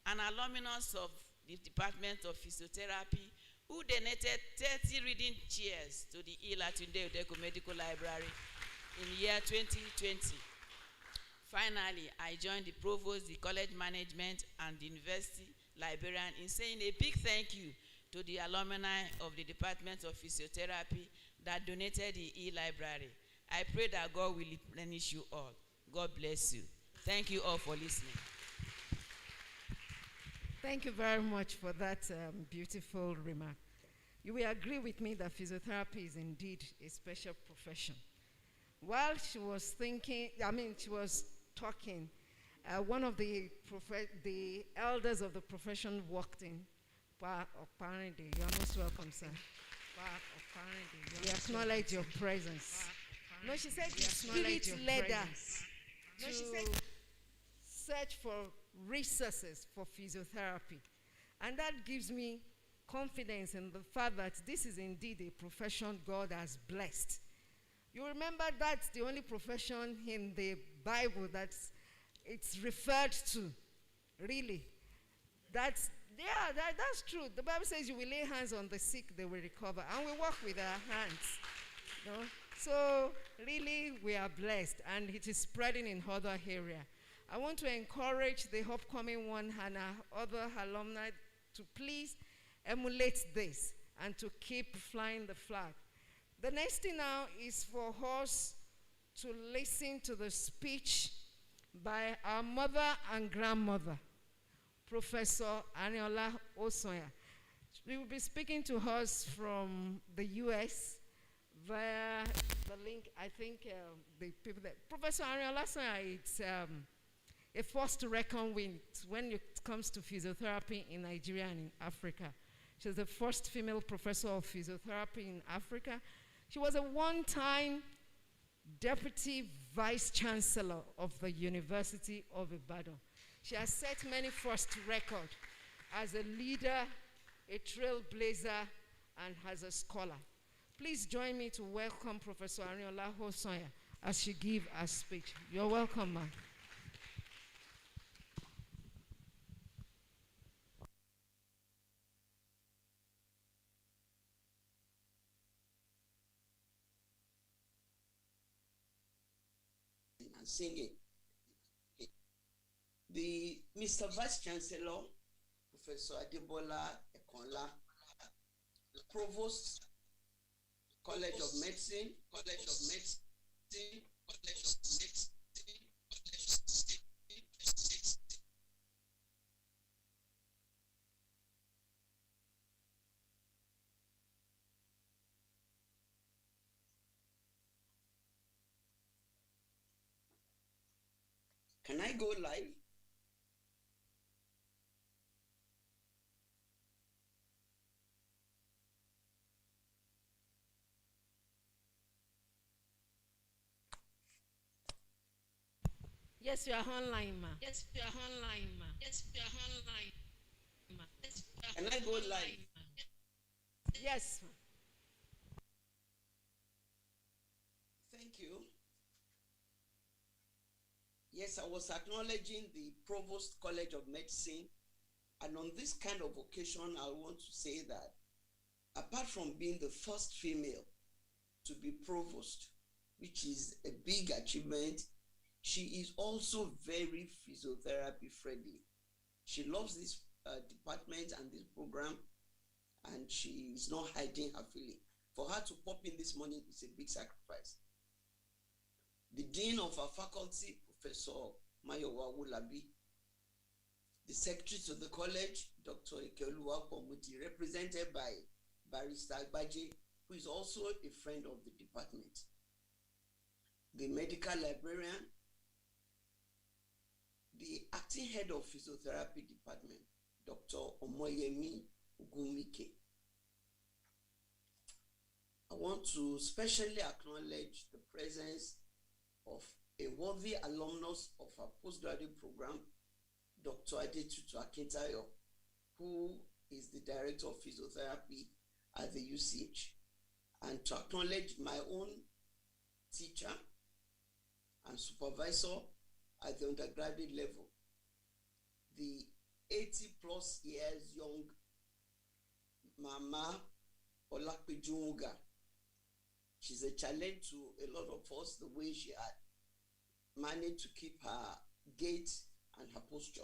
an alumnus of the Department of Physiotherapy, who donated 30 reading chairs to the Ilatunde Udeko Medical Library in the year 2020. Finally, I joined the Provost, the college management, and the university librarian in saying a big thank you to the alumni of the Department of Physiotherapy that donated the e-library. I pray that God will replenish you all. God bless you. Thank you all for listening. Thank you very much for that beautiful remark. You will agree with me that physiotherapy is indeed a special profession. While she was talking, one of the elders of the profession walked in. You're most welcome, sir. We acknowledge your presence. No, she said the spirit led us to search for resources for physiotherapy. And that gives me confidence in the fact that this is indeed a profession God has blessed. You remember that's the only profession in the Bible that's referred to, really. That's true. The Bible says you will lay hands on the sick, they will recover. And we work with our hands. You know? So really we are blessed, and it is spreading in other areas. I want to encourage the upcoming one and our other alumni to please emulate this and to keep flying the flag. The next thing now is for us to listen to the speech by our mother and grandmother, Professor Ariola Osoya. She will be speaking to us from the US via the link. I think the people that Professor Ariola Osoya, it's a force to reckon with when it comes to physiotherapy in Nigeria and in Africa. She's the first female professor of physiotherapy in Africa. She was a one-time deputy vice chancellor of the University of Ibadan. She has set many first records as a leader, a trailblazer, and as a scholar. Please join me to welcome Professor Ariola Osoya as she gives her speech. You're welcome, ma'am. Singing. The Mr. Vice Chancellor, Professor Adebola Ekonla, Provost, College of Medicine, Can I go live? Yes, you are online, ma. Can I go live? Yes, ma. Thank you. Yes, I was acknowledging the Provost College of Medicine, and on this kind of occasion, I want to say that apart from being the first female to be provost, which is a big achievement, she is also very physiotherapy friendly. She loves this department and this program, and she is not hiding her feeling. For her to pop in this morning is a big sacrifice. The Dean of our faculty, Professor Mayowa Wulabi, the Secretary to the College, Dr. Ikeoluwa Pomudi, represented by Barrister Agbaje, who is also a friend of the department, the Medical Librarian, the Acting Head of Physiotherapy Department, Dr. Omoyemi Ugumike. I want to specially acknowledge the presence of a worthy alumnus of our postgraduate program, Dr. Adetutu Akintayo, who is the Director of Physiotherapy at the UCH, and to acknowledge my own teacher and supervisor at the undergraduate level, the 80+ years young Mama Olakpejunga. She's a challenge to a lot of us, the way she had managed to keep her gait and her posture.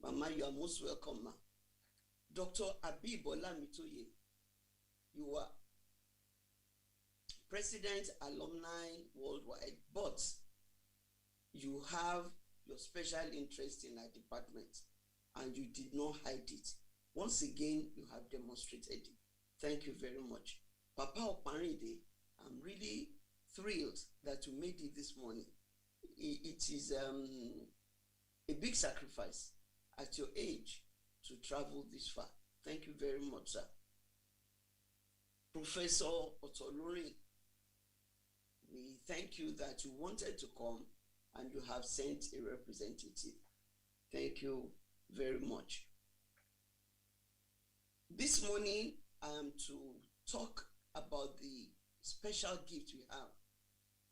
Mama, you are most welcome, ma. Dr. Abibola Mitoye, you are President Alumni Worldwide, but you have your special interest in our department and you did not hide it. Once again, you have demonstrated it. Thank you very much. Papa Oparinde, I'm really thrilled that you made it this morning. It is a big sacrifice at your age to travel this far. Thank you very much, sir. Professor Otolori, we thank you that you wanted to come and you have sent a representative. Thank you very much. This morning, I am to talk about the special gift we have.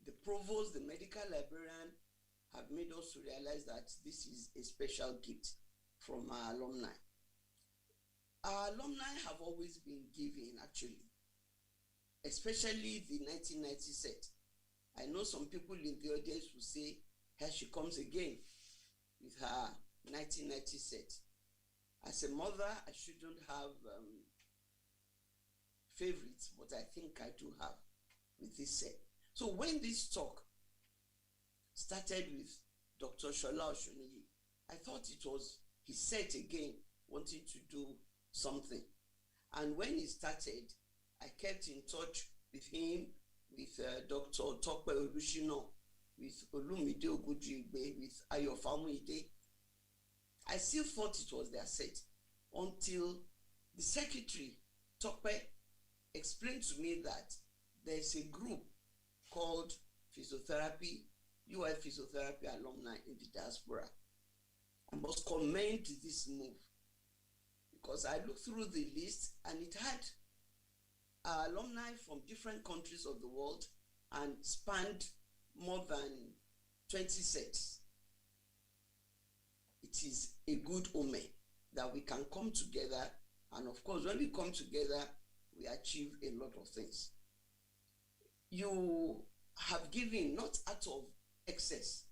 The Provost, the medical librarian, have made us to realize that this is a special gift from our alumni. Our alumni have always been giving, actually, especially the 1990 set. I know some people in the audience will say, here she comes again with her 1990 set. As a mother, I shouldn't have favorites, but I think I do have with this set. So when this talk started with Dr. Shola Oshuniyi, I thought it was his set again, wanting to do something. And when he started, I kept in touch with him, with Dr. Tope Olushino, with Olumide Ogujigbe, with Ayo Famuide. I still thought it was their set until the secretary, Tope, explained to me that there's a group called Physiotherapy, UI Physiotherapy Alumni in the diaspora. I must commend this move because I looked through the list and it had alumni from different countries of the world and spanned more than 20 sets. It is a good omen that we can come together, and of course, when we come together, we achieve a lot of things. You have given not out of excess,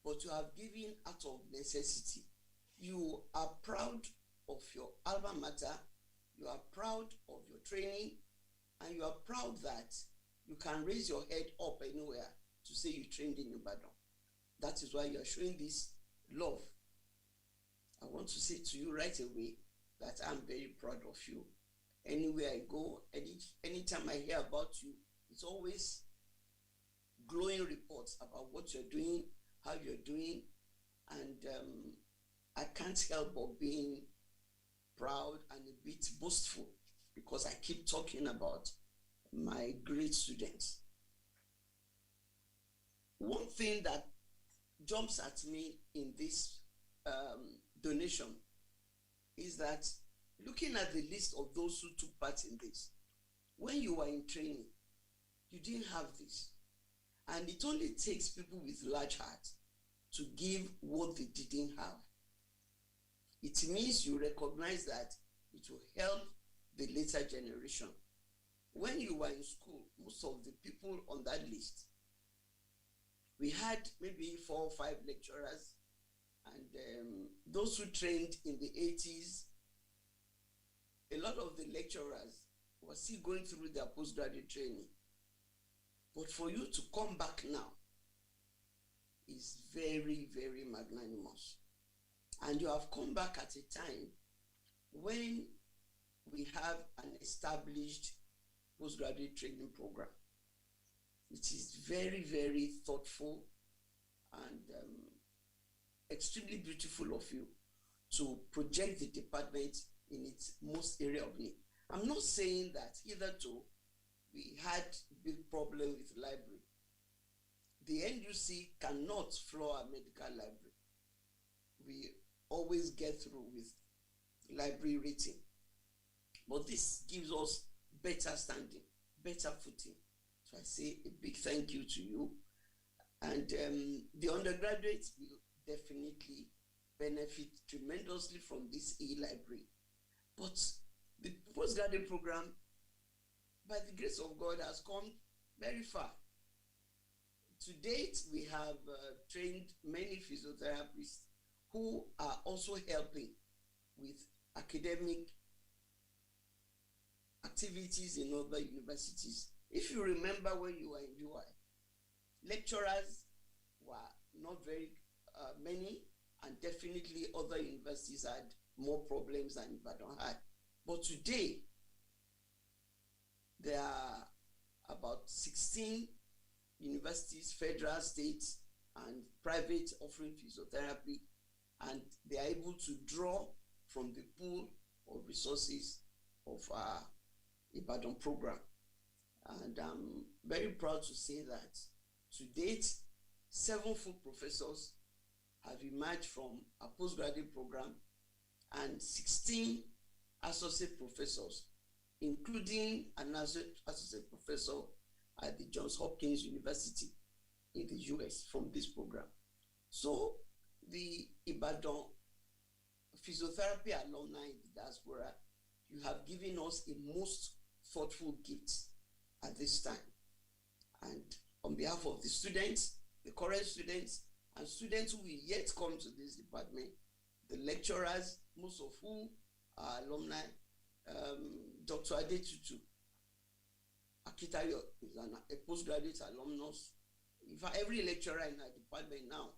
but you have given out of necessity. You are proud of your alma mater, you are proud of your training, and you are proud that you can raise your head up anywhere to say you trained in Ibadan. That is why you are showing this love. I want to say to you right away that I'm very proud of you. Anywhere I go, anytime I hear about you, it's always glowing reports about what you're doing, how you're doing, and I can't help but being proud and a bit boastful because I keep talking about my great students. One thing that jumps at me in this donation is that looking at the list of those who took part in this, when you were in training, you didn't have this. And it only takes people with large hearts to give what they didn't have. It means you recognize that it will help the later generation. When you were in school, most of the people on that list, we had maybe 4 or 5 lecturers, and those who trained in the 80s, a lot of the lecturers were still going through their postgraduate training. But for you to come back now is very, very magnanimous. And you have come back at a time when we have an established postgraduate training program. It is very, very thoughtful and extremely beautiful of you to project the department in its most area of need. I'm not saying that hitherto we had big problem with library. The NUC cannot floor a medical library. We always get through with library rating. But this gives us better standing, better footing. So I say a big thank you to you. And the undergraduates will definitely benefit tremendously from this e-library. But the postgraduate program, by the grace of God, has come very far. To date, we have trained many physiotherapists who are also helping with academic activities in other universities. If you remember when you were in UI, lecturers were not very many, and definitely other universities had more problems than Ibadan had. But today, there are about 16 universities, federal, state, and private offering physiotherapy, and they are able to draw from the pool of resources of our Ibadan program. And I'm very proud to say that to date, 7 full professors have emerged from a postgraduate program and 16 associate professors, including an associate professor at the Johns Hopkins University in the US from this program. So the Ibadan Physiotherapy Alumni in the diaspora, you have given us a most thoughtful gift at this time. And on behalf of the students, the current students, and students who will yet come to this department, the lecturers, most of whom are alumni, Dr. Adetutu Akitayo is a postgraduate alumnus. In fact, every lecturer in our department now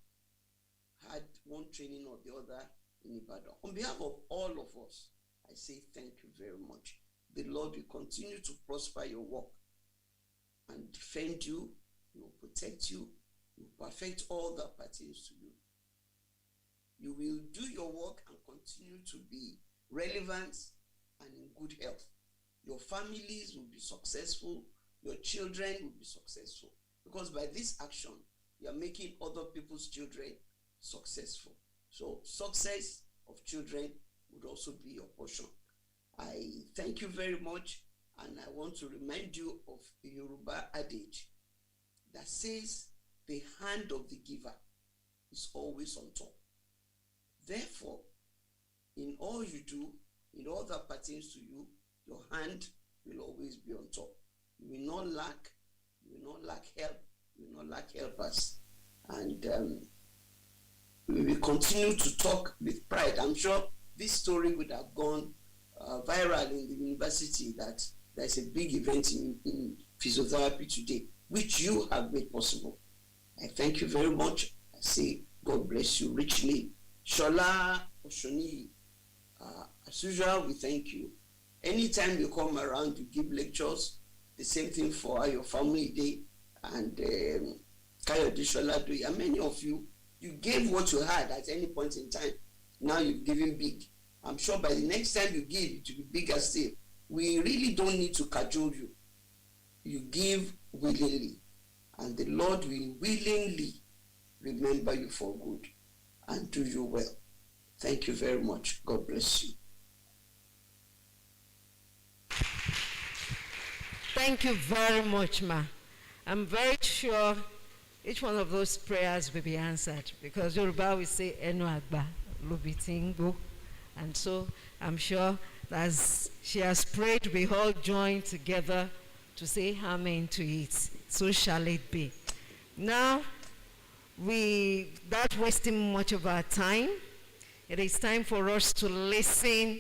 had one training or the other in Ibadan. On behalf of all of us, I say thank you very much. The Lord will continue to prosper your work and defend you, He will protect you, He will perfect all that pertains to you. You will do your work and continue to be relevant and in good health. Your families will be successful, your children will be successful. Because by this action, you are making other people's children successful. So success of children would also be your portion. I thank you very much, and I want to remind you of the Yoruba adage that says the hand of the giver is always on top. Therefore, in all you do, in all that pertains to you, your hand will always be on top. You will not lack, you will not lack help, you will not lack helpers. And We will continue to talk with pride. I'm sure this story would have gone viral in the university, that there's a big event in physiotherapy today, which you have made possible. I thank you very much. I say God bless you richly. Shola Oshoni, as usual, we thank you. Anytime you come around, you give lectures. The same thing for your family day and Kayode Shola Day. And many of you, you gave what you had at any point in time. Now you've given big. I'm sure by the next time you give, it will be bigger still. We really don't need to cajole you. You give willingly, and the Lord will willingly remember you for good and do you well. Thank you very much. God bless you. Thank you very much, Ma. I'm very sure each one of those prayers will be answered, because Yoruba will say, Enu Agba, Lubitingbo. And so I'm sure as she has prayed, we all join together to say amen to it. So shall it be. Now, without wasting much of our time, it is time for us to listen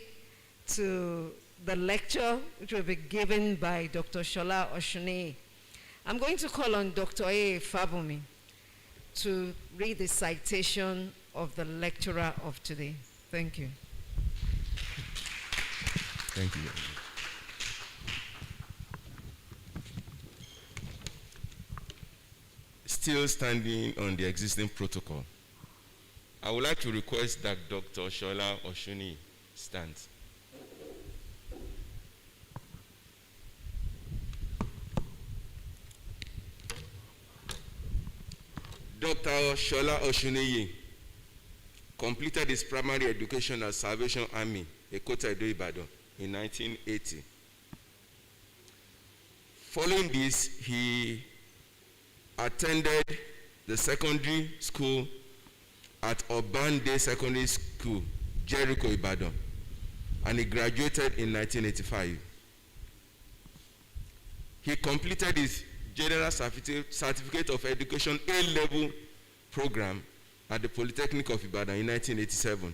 to the lecture which will be given by Dr. Shola Oshuni. I'm going to call on Dr. A. Fabumi to read the citation of the lecturer of today. Thank you. Thank you. Still standing on the existing protocol, I would like to request that Dr. Shola Oshuni stands. Dr. Shola Oshuni completed his primary education at Salvation Army, Ekota Edo Ibadan, in 1980. Following this, he attended the secondary school at Urban Day Secondary School, Jericho, Ibadan, and he graduated in 1985. He completed his General Certificate of Education A-level program at the Polytechnic of Ibadan in 1987.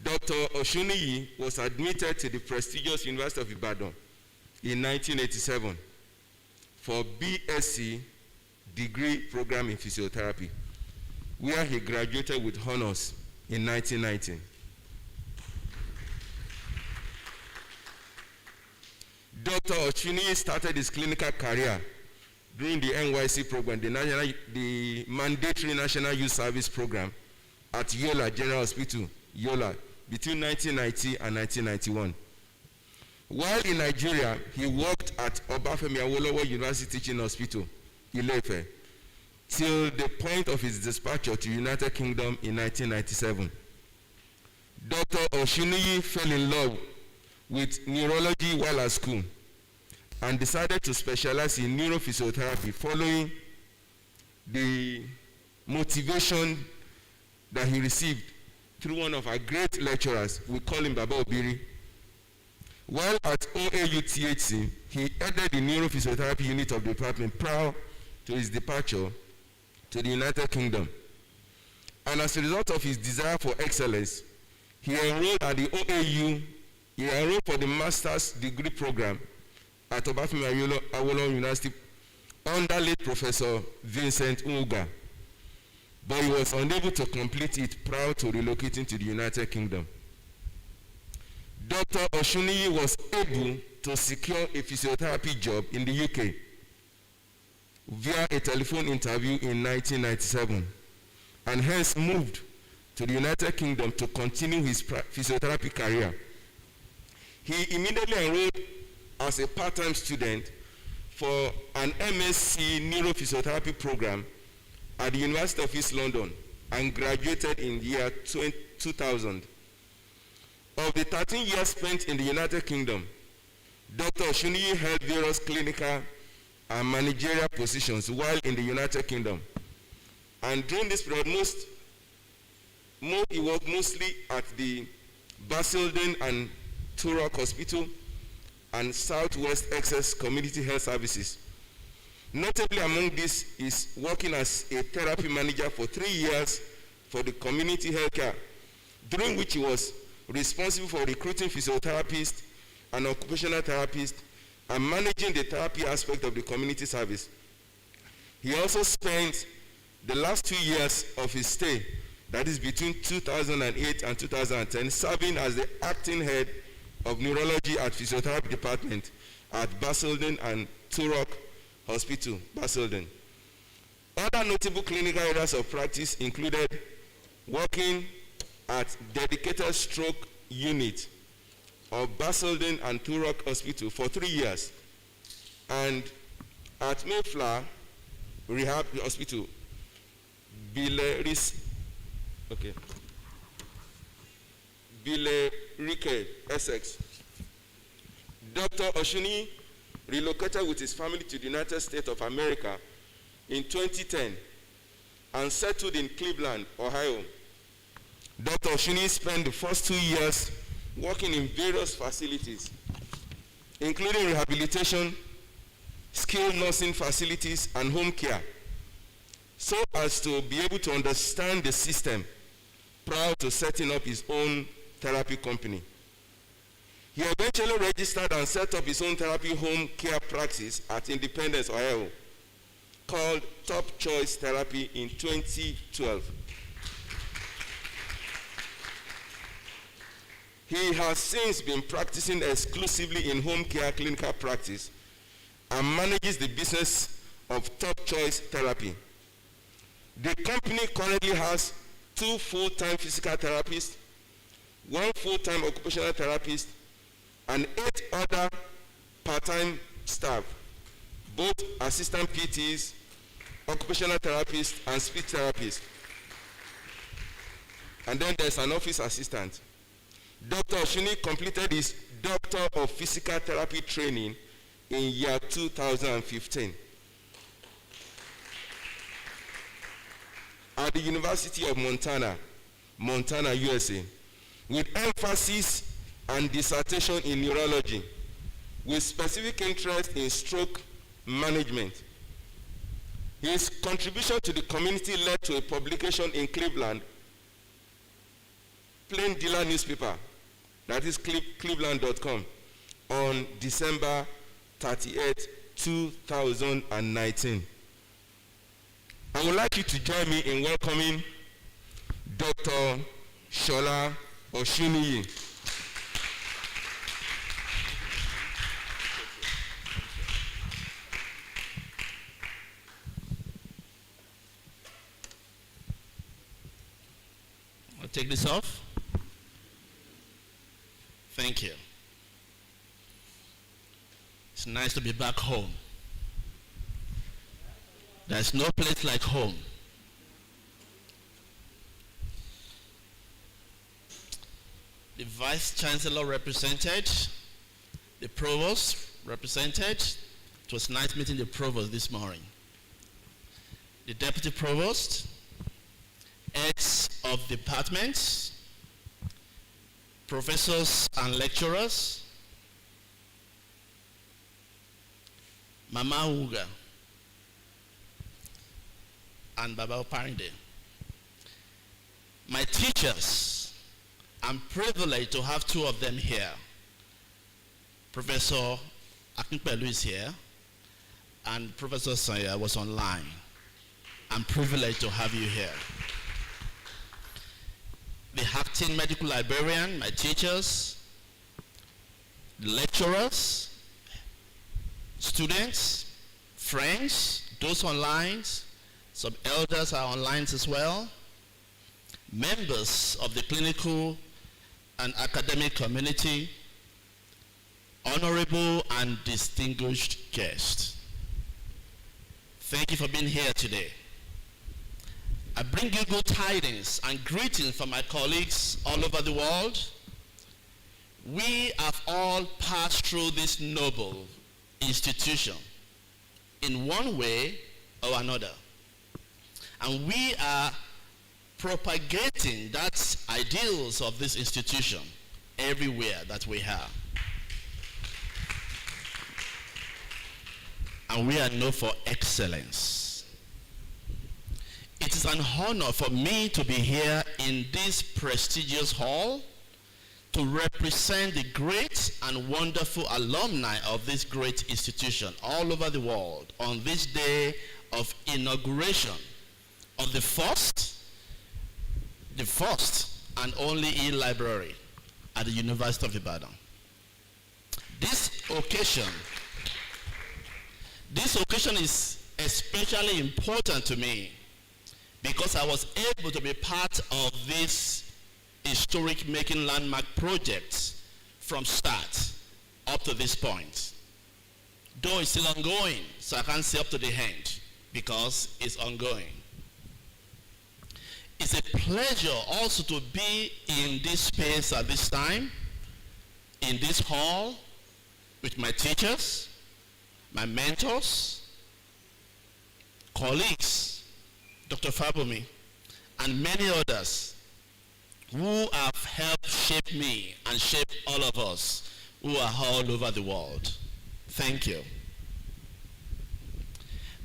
Dr. Oshuniyi was admitted to the prestigious University of Ibadan in 1987 for BSc degree program in physiotherapy, where he graduated with honors in 1990. Dr. Oshuniyi started his clinical career during the NYC program, the Mandatory National Youth Service Program at Yola General Hospital, Yola, between 1990 and 1991. While in Nigeria, he worked at Obafemi Awolowo University Teaching Hospital, Ile-Ife, till the point of his departure to United Kingdom in 1997. Dr. Oshuniyi fell in love with neurology while at school and decided to specialize in neurophysiotherapy following the motivation that he received through one of our great lecturers. We call him Baba Obiri. While at OAU THC, he headed the neurophysiotherapy unit of the department prior to his departure to the United Kingdom. And as a result of his desire for excellence, he enrolled at the OAU. He enrolled for the master's degree program at Obafemi Awolowo University under late Professor Vincent Uga, but he was unable to complete it prior to relocating to the United Kingdom. Dr. Oshuniyi was able to secure a physiotherapy job in the UK via a telephone interview in 1997, and hence moved to the United Kingdom to continue his physiotherapy career. He immediately enrolled as a part-time student for an MSc Neurophysiotherapy program at the University of East London and graduated in the year 2000. Of the 13 years spent in the United Kingdom, Dr. Oshuniyi held various clinical and managerial positions while in the United Kingdom. And during this period, he worked mostly at the Basildon and Turok Hospital and Southwest Essex Community Health Services. Notably among this is working as a therapy manager for 3 years for the community healthcare, during which he was responsible for recruiting physiotherapists and occupational therapists and managing the therapy aspect of the community service. He also spent the last 2 years of his stay, that is between 2008 and 2010, serving as the acting head of neurology at physiotherapy department at Basildon and Turok Hospital, Basildon. Other notable clinical areas of practice included working at dedicated stroke unit of Basildon and Turok Hospital for 3 years, and at Mayflower Rehab Hospital, Billericay, Essex. Dr. Oshuni relocated with his family to the United States of America in 2010 and settled in Cleveland, Ohio. Dr. Oshuni spent the first 2 years working in various facilities, including rehabilitation, skilled nursing facilities, and home care, so as to be able to understand the system prior to setting up his own therapy company. He eventually registered and set up his own therapy home care practice at Independence, Ohio, called Top Choice Therapy in 2012. He has since been practicing exclusively in home care clinical practice and manages the business of Top Choice Therapy. The company currently has 2 full-time physical therapists, 1 full-time occupational therapist, and 8 other part-time staff, both assistant PTs, occupational therapists, and speech therapists. And then there's an office assistant. Dr. Oshuni completed his Doctor of Physical Therapy training in year 2015 at the University of Montana, USA, with emphasis and dissertation in neurology, with specific interest in stroke management. His contribution to the community led to a publication in Cleveland, Plain Dealer newspaper, that is cleveland.com, on December 38, 2019. I would like you to join me in welcoming Dr. Shola Oshuniyi. I'll take this off. Thank you. It's nice to be back home. There's no place like home. The Vice Chancellor represented, the Provost represented. It was nice meeting the Provost this morning. The Deputy Provost, heads of departments, professors and lecturers, Mama Uga and Baba Oparinde. My teachers, I'm privileged to have 2 of them here. Professor Akinpelu is here, and Professor Sanya was online. I'm privileged to have you here. The acting medical librarian, my teachers, lecturers, students, friends, those online, some elders are online as well, members of the clinical and academic community, honorable and distinguished guests. Thank you for being here today. I bring you good tidings and greetings from my colleagues all over the world. We have all passed through this noble institution in one way or another. And we are propagating that ideals of this institution everywhere that we have. And we are known for excellence. It It is an honor for me to be here in this prestigious hall to represent the great and wonderful alumni of this great institution all over the world on this day of inauguration of the first and only e-library at the University of Ibadan. This occasion is especially important to me because I was able to be part of this historic making landmark project from start up to this point. Though it's still ongoing, so I can't say up to the end because it's ongoing. It's a pleasure also to be in this space at this time, in this hall, with my teachers, my mentors, colleagues, Dr. Fabumi, and many others who have helped shape me and shape all of us who are all over the world. Thank you.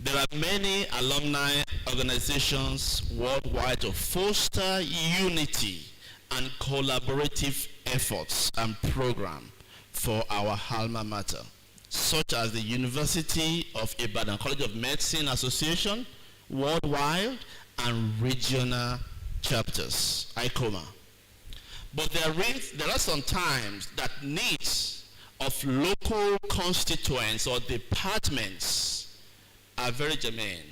There are many alumni organizations worldwide to foster unity and collaborative efforts and programs for our alma mater, such as the University of Ibadan College of Medicine Association, worldwide, and regional chapters, ICOMA. But there are some times that needs of local constituents or departments are very germane.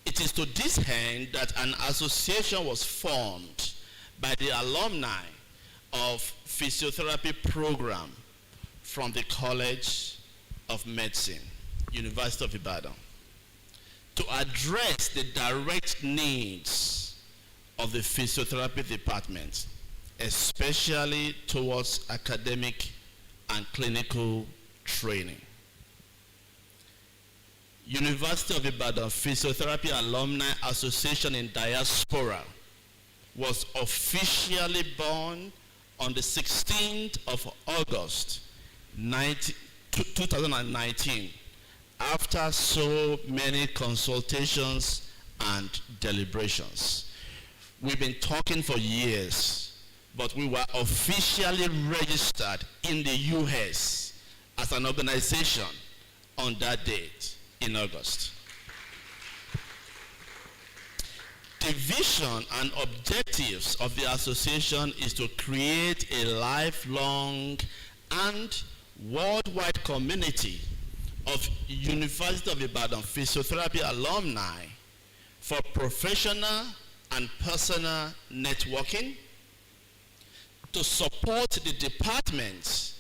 It is to this end that an association was formed by the alumni of physiotherapy program from the College of Medicine, University of Ibadan, to address the direct needs of the physiotherapy department, especially towards academic and clinical training. University of Ibadan Physiotherapy Alumni Association in Diaspora was officially born on the 16th of August 2019 after so many consultations and deliberations. We've been talking for years, but we were officially registered in the US as an organization on that date in August. The vision and objectives of the association is to create a lifelong and worldwide community of University of Ibadan physiotherapy alumni for professional and personal networking, to support the department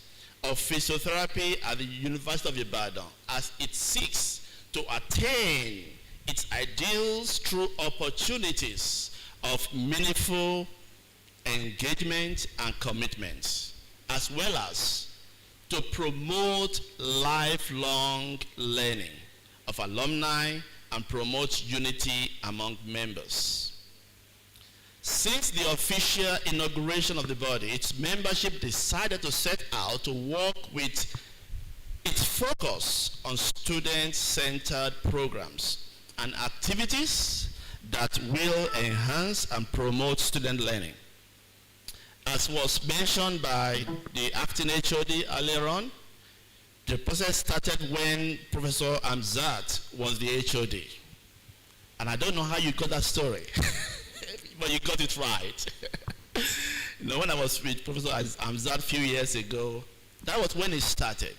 of physiotherapy at the University of Ibadan as it seeks to attain its ideals through opportunities of meaningful engagement and commitment, as well as to promote lifelong learning of alumni and promote unity among members. Since the official inauguration of the body, its membership decided to set out to work with its focus on student-centered programs and activities that will enhance and promote student learning. As was mentioned by the acting HOD earlier on, the process started when Professor Amzat was the HOD. And I don't know how you got that story, but you got it right. When I was with Professor Amzat a few years ago, that was when it started.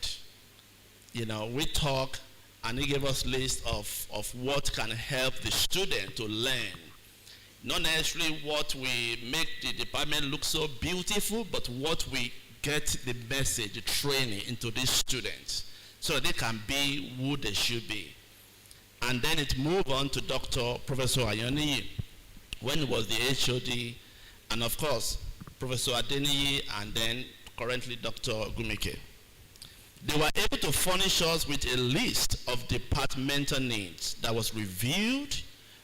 We talked and he gave us a list of what can help the student to learn. Not necessarily what we make the department look so beautiful, but what we get the message, the training into these students so that they can be who they should be. And then it moved on to Professor Ayoniyi, when he was the HOD, and of course, Professor Adeniyi, and then currently Dr. Gumike. They were able to furnish us with a list of departmental needs that was reviewed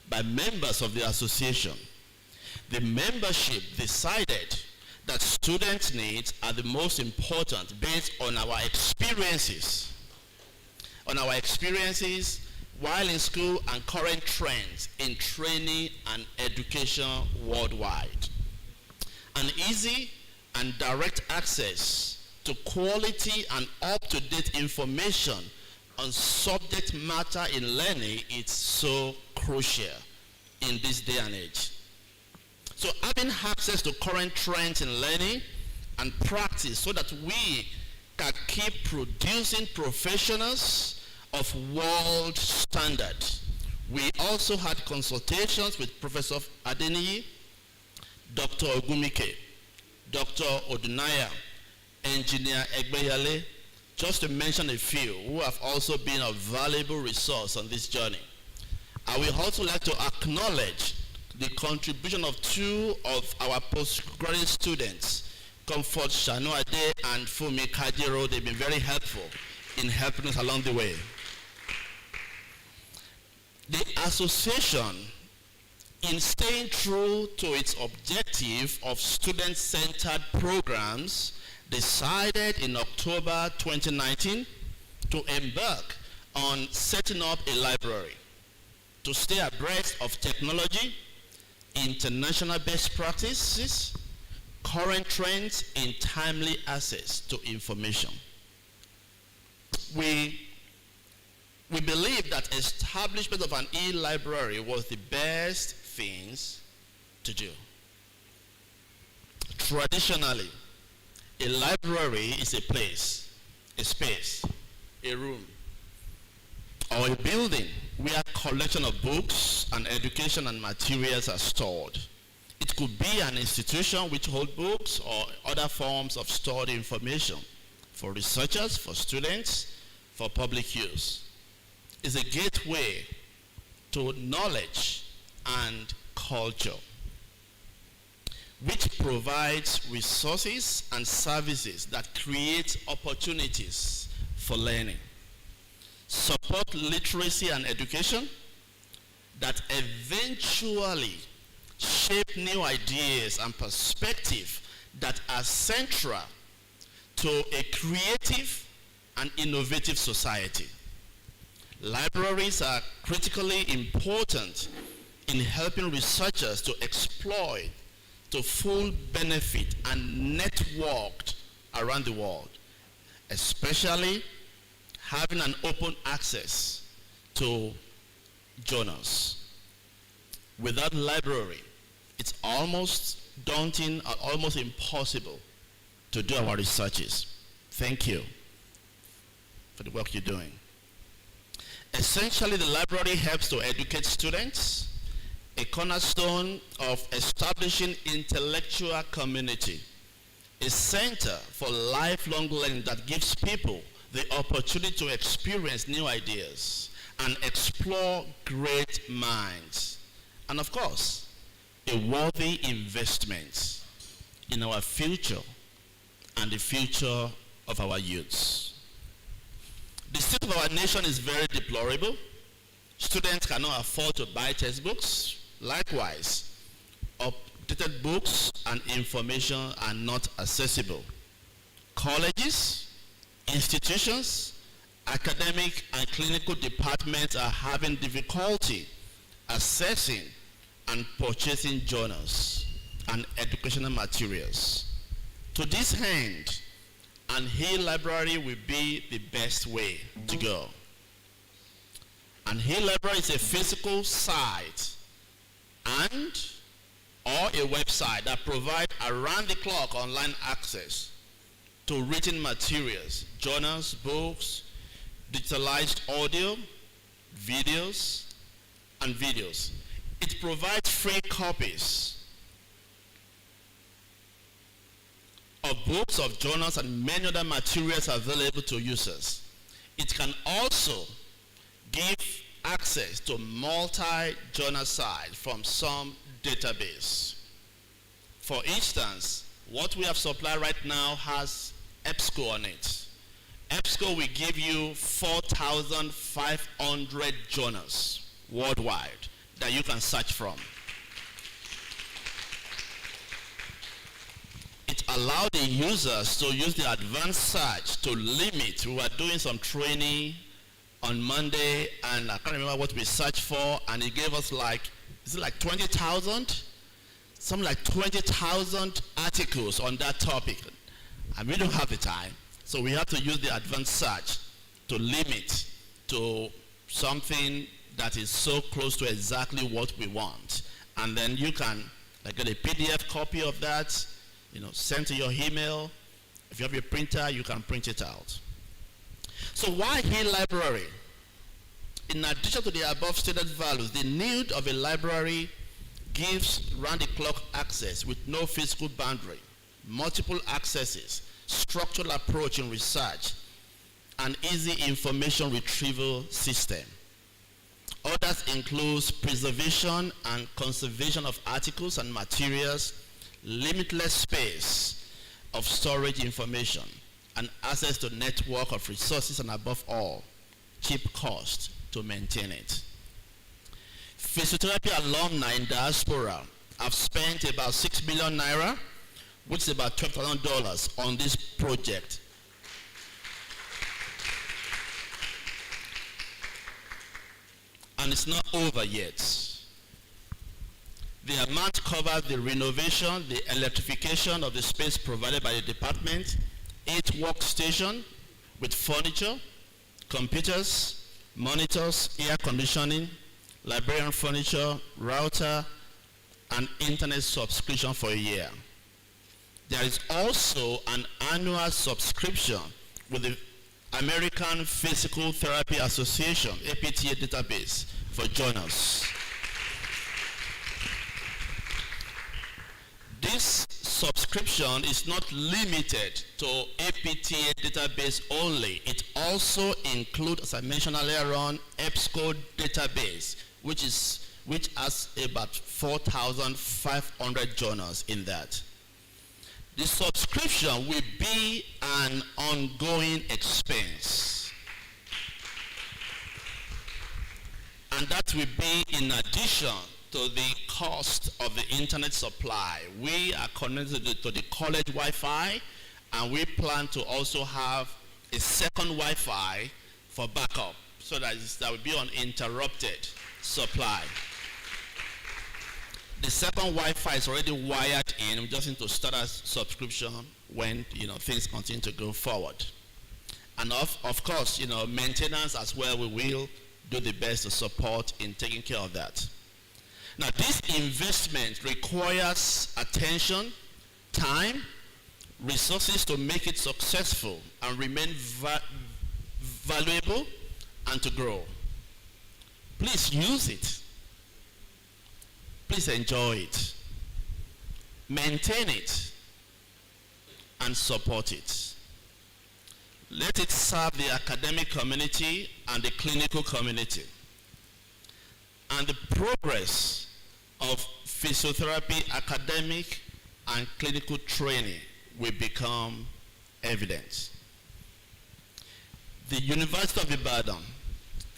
by members of the association. The membership decided that students' needs are the most important based on our experiences. On our experiences while in school and current trends in training and education worldwide. An easy and direct access to quality and up-to-date information on subject matter in learning is so crucial in this day and age. So having access to current trends in learning and practice so that we can keep producing professionals of world standard. We also had consultations with Professor Adeniyi, Dr. Ogumike, Dr. Odunaya, Engineer Egbeyale, just to mention a few who have also been a valuable resource on this journey. I would also like to acknowledge the contribution of two of our postgraduate students, Comfort Shanuade and Fumi Kajiro. They've been very helpful in helping us along the way. The association, in staying true to its objective of student-centered programs, decided in October 2019 to embark on setting up a library to stay abreast of technology, international best practices, current trends in timely access to information. We believe that establishment of an e-library was the best things to do. Traditionally, a library is a place, a space, a room, or a building where a collection of books and education and materials are stored. It could be an institution which holds books or other forms of stored information for researchers, for students, for public use. It's a gateway to knowledge and culture, which provides resources and services that create opportunities for learning, support literacy and education, that eventually shape new ideas and perspectives that are central to a creative and innovative society. Libraries are critically important in helping researchers to exploit to full benefit and networked around the world, especially having an open access to journals. Without library, it's almost daunting or almost impossible to do our researches. Thank you for the work you're doing. Essentially, the library helps to educate students, a cornerstone of establishing intellectual community, a center for lifelong learning that gives people the opportunity to experience new ideas and explore great minds. And of course, a worthy investment in our future and the future of our youths. The state of our nation is very deplorable. Students cannot afford to buy textbooks. Likewise, updated books and information are not accessible. Colleges, institutions, academic and clinical departments are having difficulty accessing and purchasing journals and educational materials. To this end, an e-library will be the best way to go. An e-library is a physical site and or a website that provides around-the-clock online access to written materials, journals, books, digitalized audio, videos, and videos. It provides free copies of books, of journals, and many other materials available to users. It can also give access to multi-journal sites from some database. For instance, what we have supplied right now has EBSCO on it. EBSCO will give you 4,500 journals worldwide that you can search from. It allows the users to use the advanced search to limit. We were doing some training on Monday, and I can't remember what we searched for, and he gave us like, is it like 20,000? Something like 20,000 articles on that topic. And we don't have the time, so we have to use the advanced search to limit to something that is so close to exactly what we want. And then you can get a PDF copy of that, send to your email. If you have a printer, you can print it out. So why e-library? In addition to the above stated values, the need of a library gives round-the-clock access with no physical boundary, multiple accesses, structural approach in research, and easy information retrieval system. Others include preservation and conservation of articles and materials, limitless space of storage information, and access to network of resources, and above all, cheap cost to maintain it. Physiotherapy alumni in diaspora have spent about 6 million naira, which is about $12,000 on this project. And it's not over yet. The amount covers the renovation, the electrification of the space provided by the department, 8 workstations with furniture, computers, monitors, air conditioning, librarian furniture, router, and internet subscription for a year. There is also an annual subscription with the American Physical Therapy Association, APTA database, for journals. This subscription is not limited to APTA database only. It also includes, as I mentioned earlier on, EBSCO database, which has about 4,500 journals in that. The subscription will be an ongoing expense. And that will be in addition to the cost of the internet supply. We are connected to the college Wi-Fi, and we plan to also have a second Wi-Fi for backup, so that will be uninterrupted supply. The second Wi-Fi is already wired in. We just need to start a subscription when things continue to go forward. And of course, maintenance as well. We will do the best to support in taking care of that. Now, this investment requires attention, time, resources to make it successful and remain valuable and to grow. Please use it. Please enjoy it. Maintain it and support it. Let it serve the academic community and the clinical community. And the progress of physiotherapy academic and clinical training will become evident. The University of Ibadan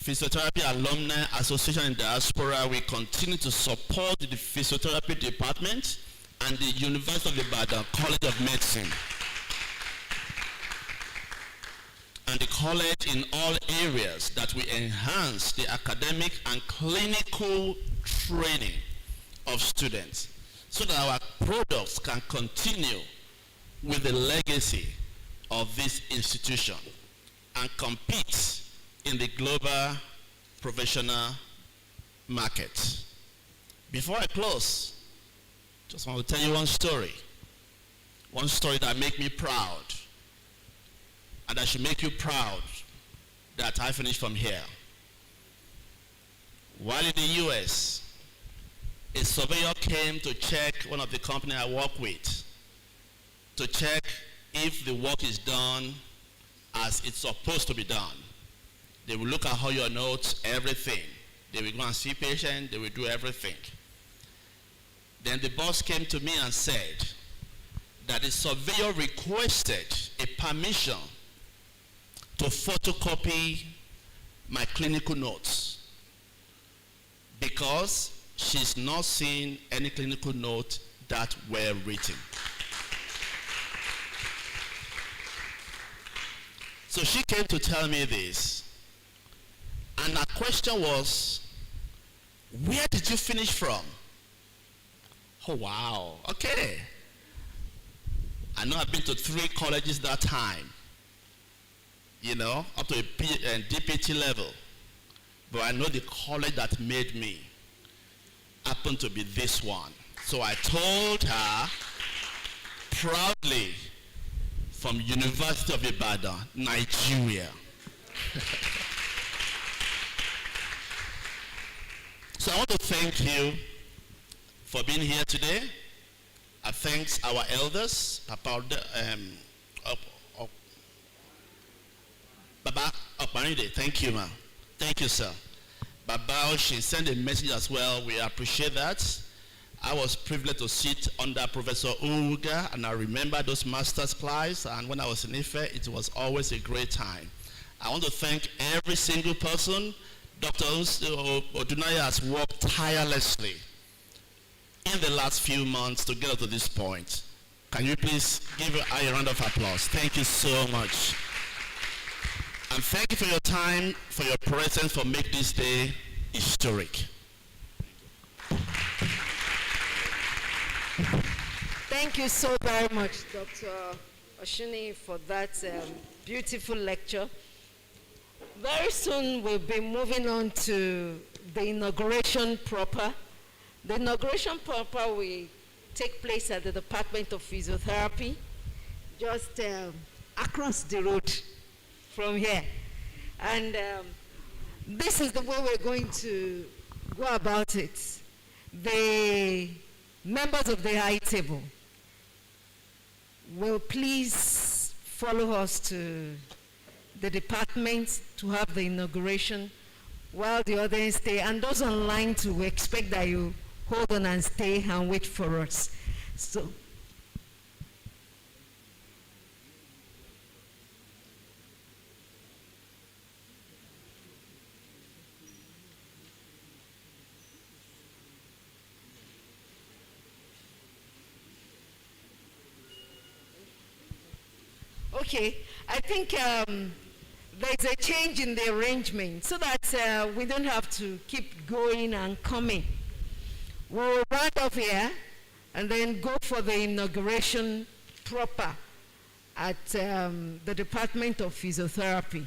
Physiotherapy Alumni Association in Diaspora will continue to support the physiotherapy department and the University of Ibadan College of Medicine and the college in all areas that will enhance the academic and clinical training of students so that our products can continue with the legacy of this institution and compete in the global professional market. Before I close, just want to tell you one story that makes me proud, and that should make you proud that I finished from here. While in the US, a surveyor came to check one of the companies I work with, to check if the work is done as it's supposed to be done. They will look at all your notes, everything. They will go and see patients, they will do everything. Then the boss came to me and said that the surveyor requested a permission to photocopy my clinical notes because she's not seen any clinical notes that were written. So she came to tell me this, question was, where did you finish from? Oh, wow. Okay. I know I've been to 3 colleges that time, up to a DPT level. But I know the college that made me happened to be this one. So I told her proudly, from University of Ibadan, Nigeria. So I want to thank you for being here today. I thank our elders, Papa Baba Opanide. Thank you, ma'am. Thank you, sir. Baba, she sent a message as well. We appreciate that. I was privileged to sit under Professor Uruga, and I remember those master's class, and when I was in Ife, it was always a great time. I want to thank every single person. Dr. Odunaya has worked tirelessly in the last few months to get us to this point. Can you please give her a round of applause? Thank you so much. And thank you for your time, for your presence, for making this day historic. Thank you so very much, Dr. Oshuni, for that beautiful lecture. Very soon we'll be moving on to the inauguration proper. The inauguration proper will take place at the Department of Physiotherapy, just across the road from here. And this is the way we're going to go about it. The members of the high table will please follow us to the department to have the inauguration while the others stay. And those online too, we expect that you hold on and stay and wait for us. So. Okay, I think there's a change in the arrangement so that we don't have to keep going and coming. We'll round off here and then go for the inauguration proper at the Department of Physiotherapy.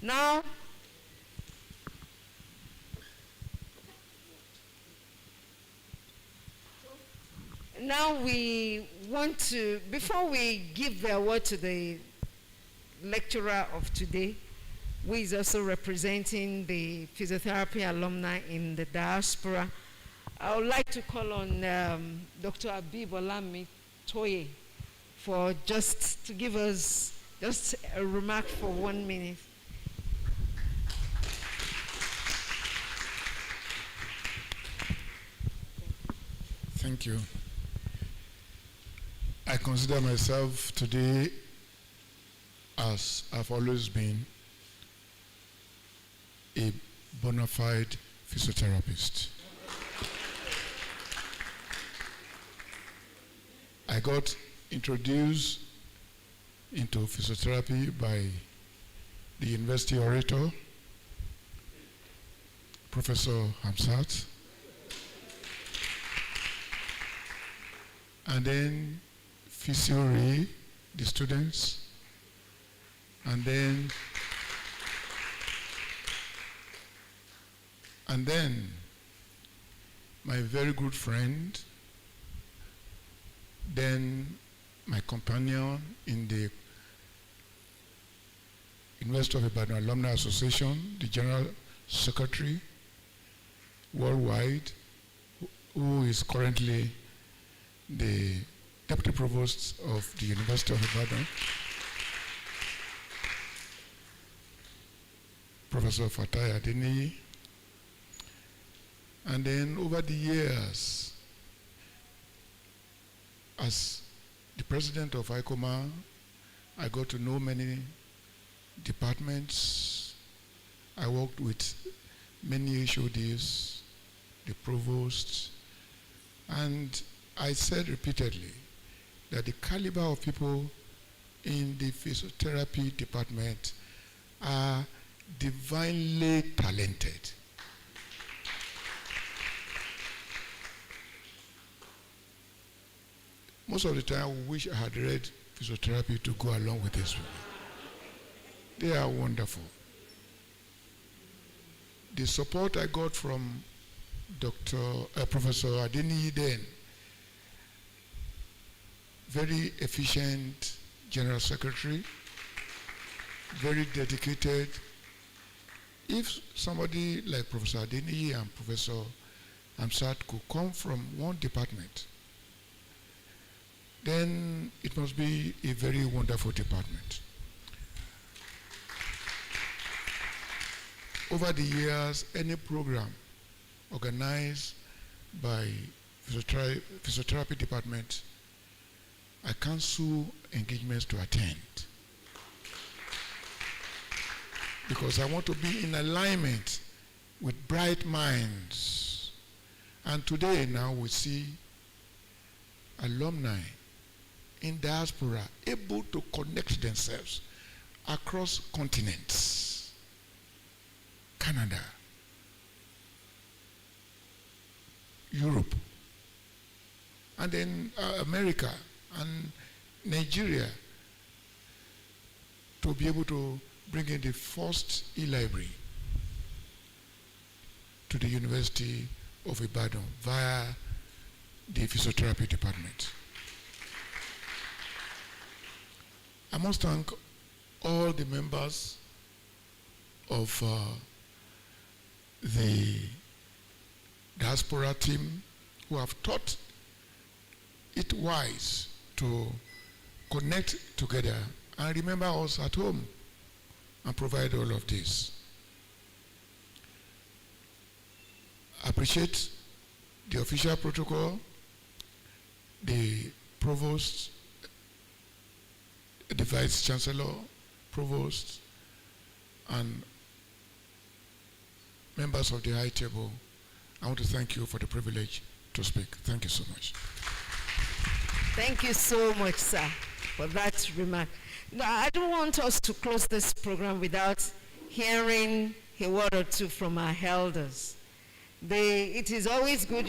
Now we want to, before we give the award to the lecturer of today, who is also representing the physiotherapy alumni in the diaspora, I would like to call on Dr. Abibolami Toye for just to give us just a remark for 1 minute. Thank you. I consider myself today, as I've always been, a bona fide physiotherapist. I got introduced into physiotherapy by the university orator, Professor Hamsat, and then Physio Ray, the students, and then my very good friend, then my companion in the University of Ibadan Alumni Association, the General Secretary worldwide, who is currently the Deputy Provost of the University of Ibadan, Professor Fatai Adeniyi. And then over the years, as the president of ICOMA, I got to know many departments. I worked with many HODs, the provost, and I said repeatedly that the caliber of people in the physiotherapy department are divinely talented. Most of the time, I wish I had read physiotherapy to go along with this. They are wonderful. The support I got from Professor Adeni then, very efficient General Secretary, very dedicated. If somebody like Professor Adeni and Professor Amsat could come from one department, then it must be a very wonderful department. Over the years, any program organized by physiotherapy department, I cancel engagements to attend. Because I want to be in alignment with bright minds. And today now we see alumni in diaspora able to connect themselves across continents. Canada, Europe, and then America and Nigeria, to be able to bring in the first e-library to the University of Ibadan via the physiotherapy department. I must thank all the members of the diaspora team who have thought it wise to connect together and remember us at home and provide all of this. I appreciate the official protocol, the Provost, the Vice Chancellor, Provost, and members of the high table. I want to thank you for the privilege to speak. Thank you so much. Thank you so much, sir, for that remark. No, I don't want us to close this program without hearing a word or two from our elders. It is always good,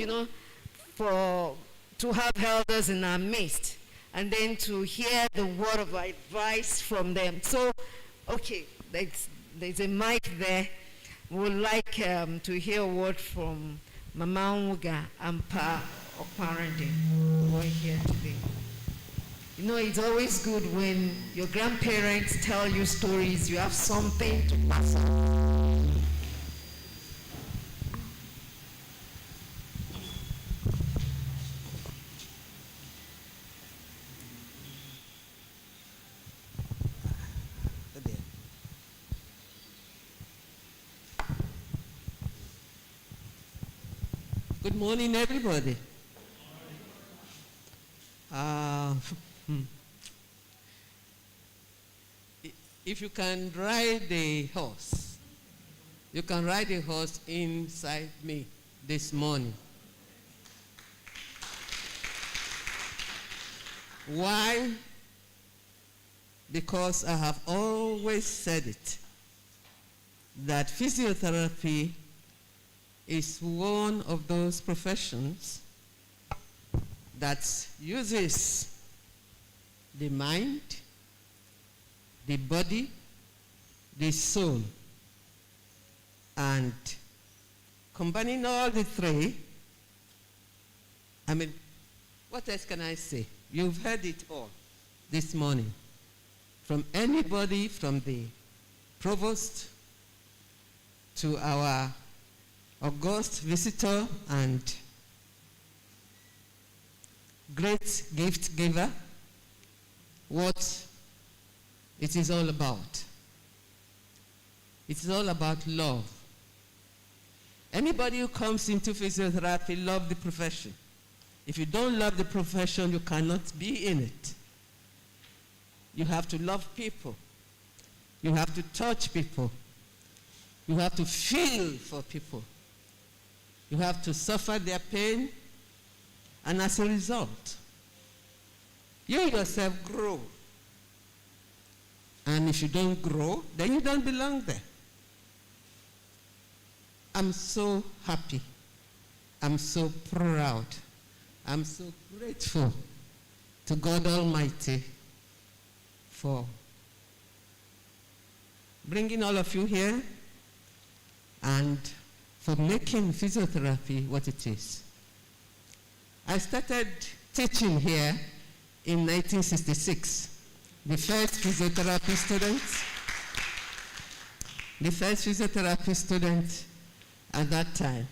to have elders in our midst and then to hear the word of advice from them. So, okay, there's a mic there. We would like to hear a word from Mama Nwuga and Pa Okparande, who are here today. It's always good when your grandparents tell you stories, you have something to pass on. Good morning, everybody. If you can ride a horse, you can ride a horse inside me this morning. Why? Because I have always said it, that physiotherapy is one of those professions that uses the mind, the body, the soul, and combining all the three, what else can I say? You've heard it all this morning from anybody, from the provost to our august visitor and great gift giver, what it is all about. It is all about love. Anybody who comes into physiotherapy loves the profession. If you don't love the profession, you cannot be in it. You have to love people. You have to touch people. You have to feel for people. You have to suffer their pain, and as a result, you yourself grow. And if you don't grow, then you don't belong there. I'm so happy. I'm so proud. I'm so grateful to God Almighty for bringing all of you here and for making physiotherapy what it is. I started teaching here in 1966. The first physiotherapy student at that time,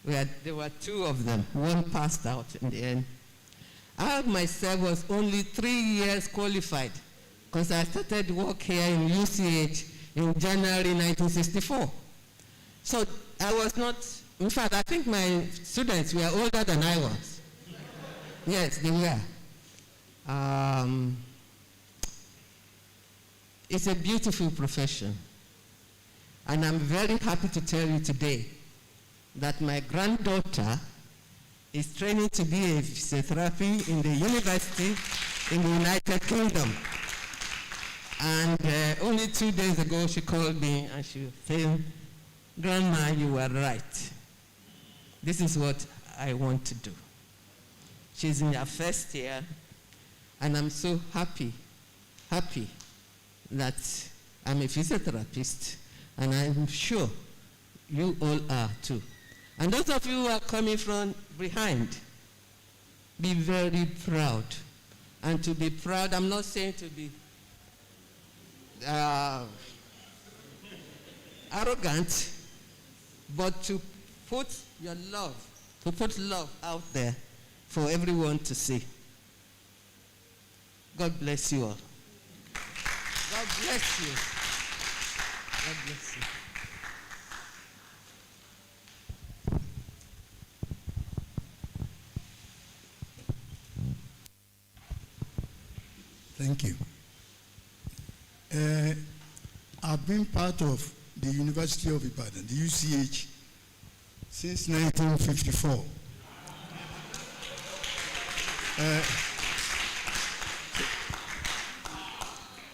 there were two of them. One passed out in the end. I myself was only 3 years qualified because I started work here in UCH in January 1964. So I was not, in fact, I think my students were older than I was. Yes, they were. It's a beautiful profession. And I'm very happy to tell you today that my granddaughter is training to be a physiotherapy in the university in the United Kingdom. And only 2 days ago she called me and she said, "Grandma, you were right. This is what I want to do." She's in her first year, and I'm so happy that I'm a physiotherapist, and I'm sure you all are too. And those of you who are coming from behind, be very proud. And to be proud, I'm not saying to be arrogant, but to put your love, to put love out there for everyone to see. God bless you all. God bless you. God bless you. Thank you. I've been part of the University of Ibadan, the UCH, since 1954.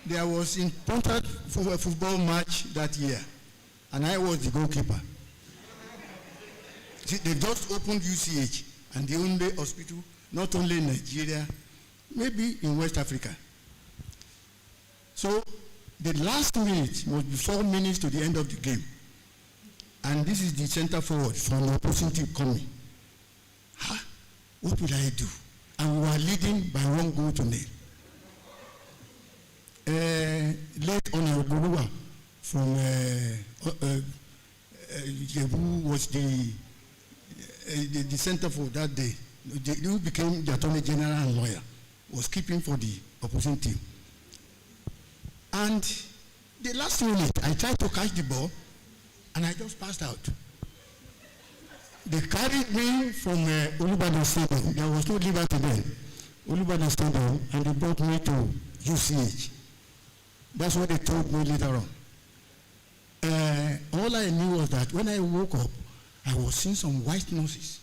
There was important for a football match that year, and I was the goalkeeper. See, they just opened UCH, and the only hospital, not only in Nigeria, maybe in West Africa. So the last minute must be 4 minutes to the end of the game. And this is the center forward from the opposing team coming. What will I do? And we were leading by 1 goal to 0. Late Honorable from who was the center for that day, who became the Attorney General and lawyer, was keeping for the opposing team. And the last minute, I tried to catch the ball, and I just passed out. They carried me from Olubadan Stadium. There was no Liberty then. Olubadan Stadium, and they brought me to UCH. That's what they told me later on. All I knew was that when I woke up, I was seeing some white noses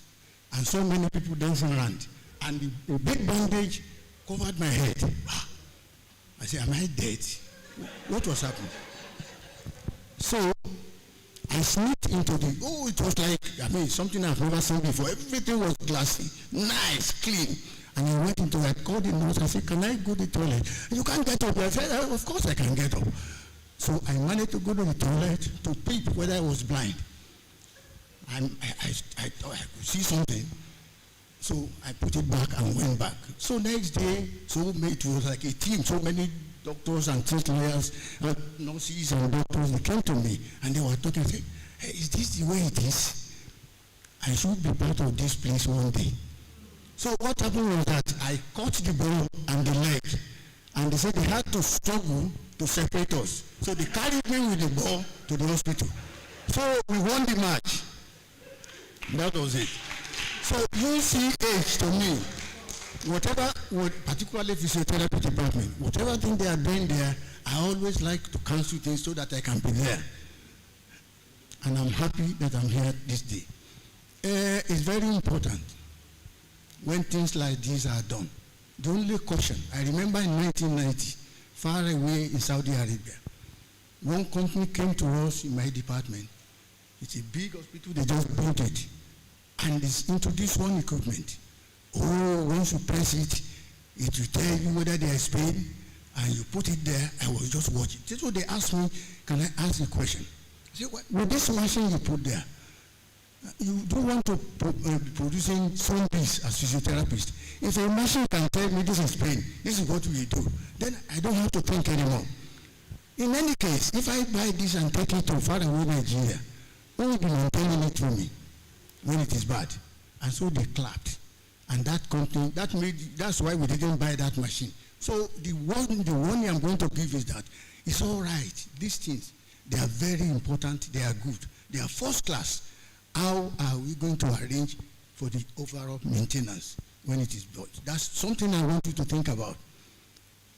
and so many people dancing around. And a big bandage covered my head. I said, am I dead? What was happening? So I sneaked into it was like, something I've never seen before. Everything was glassy, nice, clean. And I went into that, called the nurse, I said, can I go to the toilet? You can't get up. I said, of course I can get up. So I managed to go to the toilet to peep whether I was blind. And I thought I could see something. So I put it back and went back. So next day, it was like a team, so many doctors and test lawyers, nurses and doctors, they came to me and they were talking, saying, hey, is this the way it is? I should be part of this place one day. So what happened was that I caught the ball and the leg, and they said they had to struggle to separate us. So they carried me with the ball to the hospital. So we won the match. That was it. So UCH to me, particularly physiotherapy department, whatever thing they are doing there, I always like to cancel things so that I can be there. And I'm happy that I'm here this day. It's very important when things like these are done. The only caution, I remember in 1990, far away in Saudi Arabia, one company came to us in my department It's a big hospital, they just built it. And it's introduced one equipment. Oh, once you press it, it will tell you whether there is pain, and you put it there. I was just watching. So they asked me, can I ask a question? I said, with this machine you put there, you don't want to be producing zombies as physiotherapists. If a machine can tell me this is pain, this is what we do, then I don't have to think anymore. In any case, if I buy this and take it to far away Nigeria, who will be maintaining it for me when it is bad? And so they clapped. And that company, that's why we didn't buy that machine. So the warning I'm going to give is that it's all right. These things, they are very important. They are good. They are first class. How are we going to arrange for the overall maintenance when it is built? That's something I want you to think about.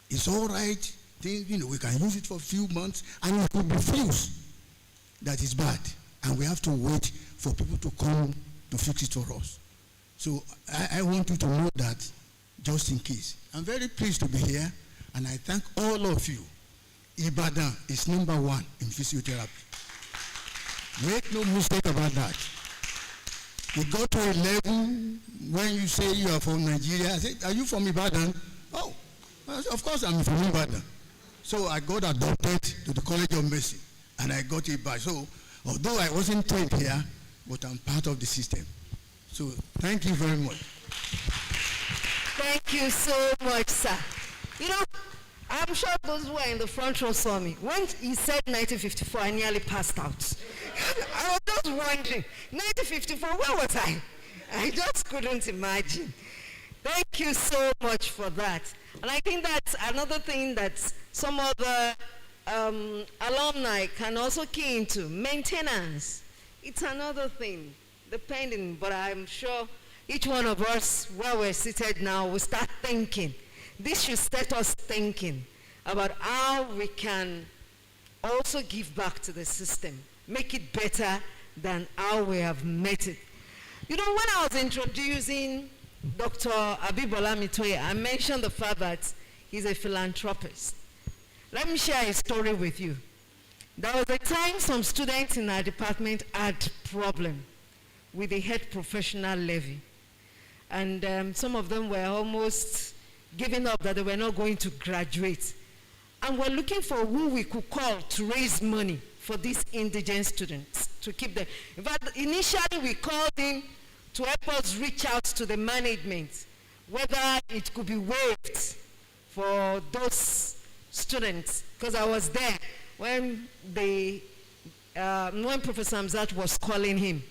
It's all right. We can use it for a few months, and it could be fused. That is bad. And we have to wait for people to come to fix it for us. So I want you to know that just in case. I'm very pleased to be here, and I thank all of you. Ibadan is #1 in physiotherapy. Make no mistake about that. You go to a level when you say you are from Nigeria. I say, are you from Ibadan? Oh, of course I'm from Ibadan. So I got adopted to the College of Medicine, and I got a badge. So although I wasn't trained here, but I'm part of the system. So thank you very much. Thank you so much, sir. I'm sure those who were in the front row saw me. When he said 1954, I nearly passed out. I was just wondering, 1954, where was I? I just couldn't imagine. Thank you so much for that. And I think that's another thing that some other alumni can also key into. Maintenance. It's another thing, depending, but I'm sure each one of us, where we're seated now, will start thinking. This should set us thinking about how we can also give back to the system, make it better than how we have met it. When I was introducing Dr. Abibola Mitoye, I mentioned the fact that he's a philanthropist. Let me share a story with you. There was a time some students in our department had problem with the head professional levy. And some of them were almost giving up that they were not going to graduate. And we're looking for who we could call to raise money for these indigent students, to keep them. In fact, initially we called in to help us reach out to the management, whether it could be waived for those students, because I was there when Professor Hamzat was calling him.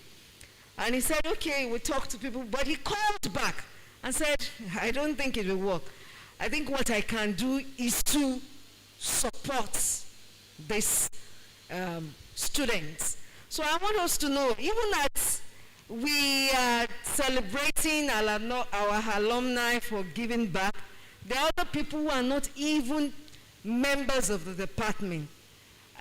And he said, okay, we'll talk to people, but he called back and said, I don't think it will work. I think what I can do is to support these students. So I want us to know, even as we are celebrating our alumni for giving back, there are other people who are not even members of the department,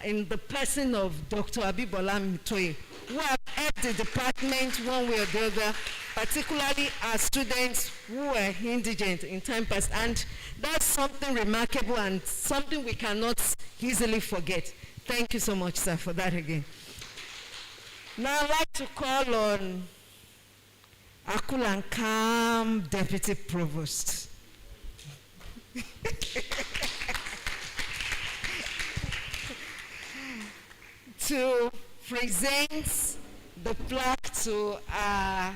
in the person of Dr. Abibola Mitoye, who have helped the department one way or the other, particularly our students who were indigent in time past. And that's something remarkable and something we cannot easily forget. Thank you so much, sir, for that again. Now I'd like to call on Akul and Calm Deputy Provost. To present the plaque to our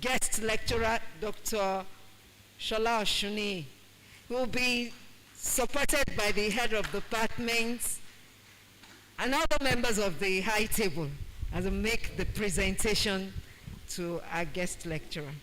guest lecturer, Dr. Shola Oshuni, who will be supported by the head of the department and other members of the high table as we make the presentation to our guest lecturer.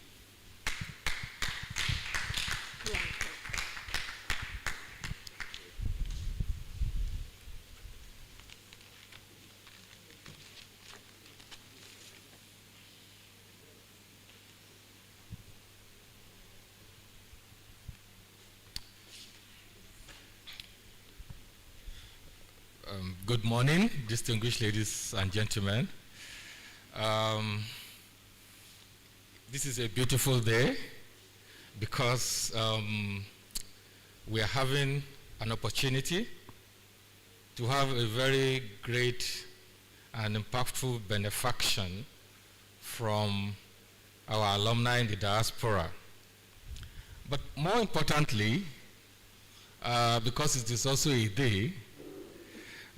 Good morning, distinguished ladies and gentlemen. This is a beautiful day because we are having an opportunity to have a very great and impactful benefaction from our alumni in the diaspora. But more importantly, because it is also a day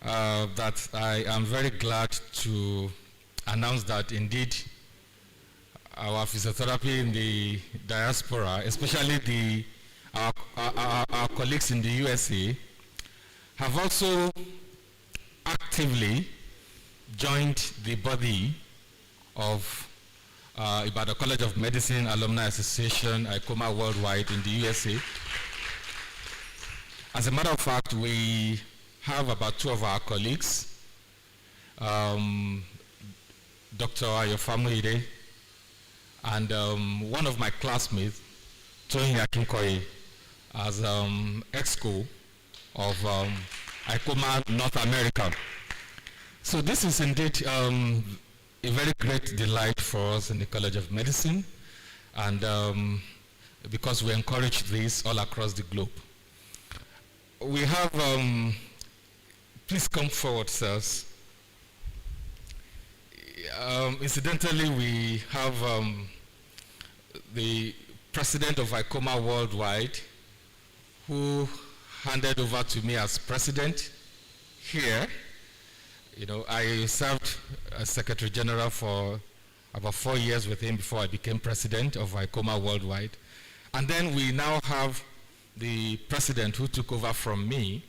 that I am very glad to announce that indeed our physiotherapy in the diaspora, especially our colleagues in the USA, have also actively joined the body of Ibadan College of Medicine Alumni Association, ICOMA Worldwide in the USA. As a matter of fact, we have about 2 of our colleagues, Dr. Ayofamuide, and one of my classmates, Tony Akinkoye, as EXCO of ICOMA North America. So this is indeed a very great delight for us in the College of Medicine, and because we encourage this all across the globe. We have, please come forward, sirs. Incidentally, we have the president of ICOMA Worldwide, who handed over to me as president here. You know, I served as Secretary General for about 4 years with him before I became president of ICOMA Worldwide. And then we now have the president who took over from me,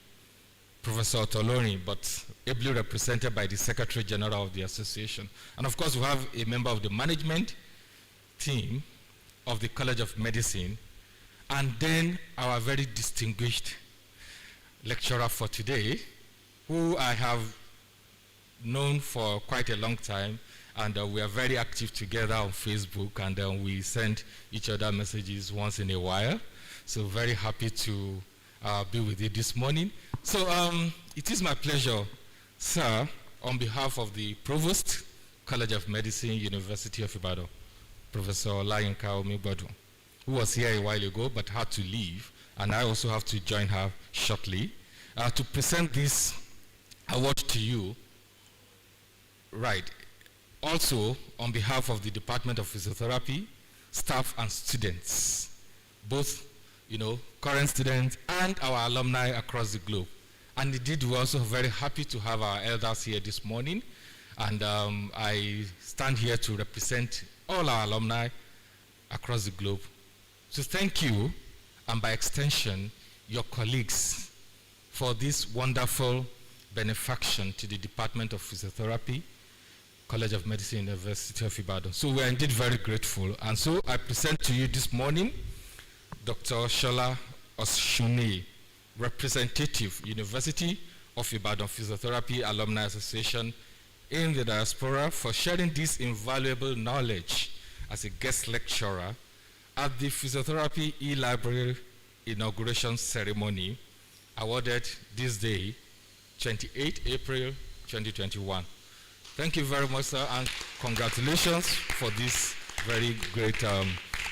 Professor Toloni, but ably represented by the Secretary General of the association. And of course, we have a member of the management team of the College of Medicine, and then our very distinguished lecturer for today, who I have known for quite a long time, and we are very active together on Facebook, and we send each other messages once in a while. So very happy to be with you this morning. So it is my pleasure, sir, on behalf of the Provost, College of Medicine, University of Ibadan, Professor Olayinka Omigbodun, who was here a while ago but had to leave, and I also have to join her shortly, to present this award to you. Right. Also, on behalf of the Department of Physiotherapy, staff and students, both, you know, current students and our alumni across the globe. And indeed, we're also very happy to have our elders here this morning. And I stand here to represent all our alumni across the globe. So thank you, and by extension, your colleagues, for this wonderful benefaction to the Department of Physiotherapy, College of Medicine, University of Ibadan. So we are indeed very grateful. And so I present to you this morning Dr. Shola Oshuni, representative, University of Ibadan Physiotherapy Alumni Association in the diaspora, for sharing this invaluable knowledge as a guest lecturer at the Physiotherapy e-Library Inauguration Ceremony, awarded this day, 28 April 2021. Thank you very much, sir, and congratulations for this very great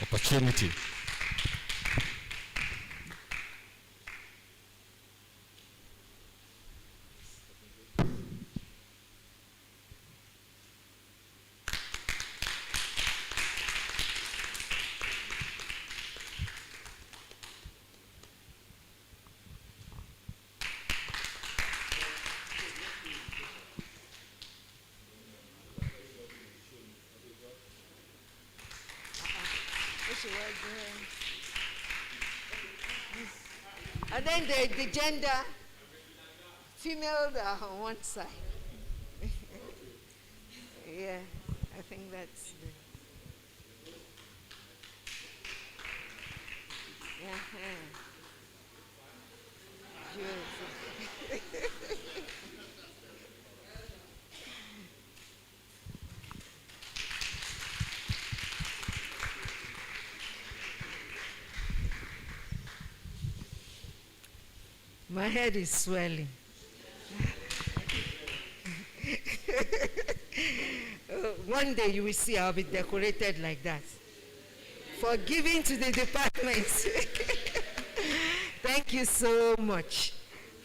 opportunity. And then the gender, female on one side. Yeah, I think that's the. My head is swelling. One day you will see I'll be decorated like that. For giving to the department. Thank you so much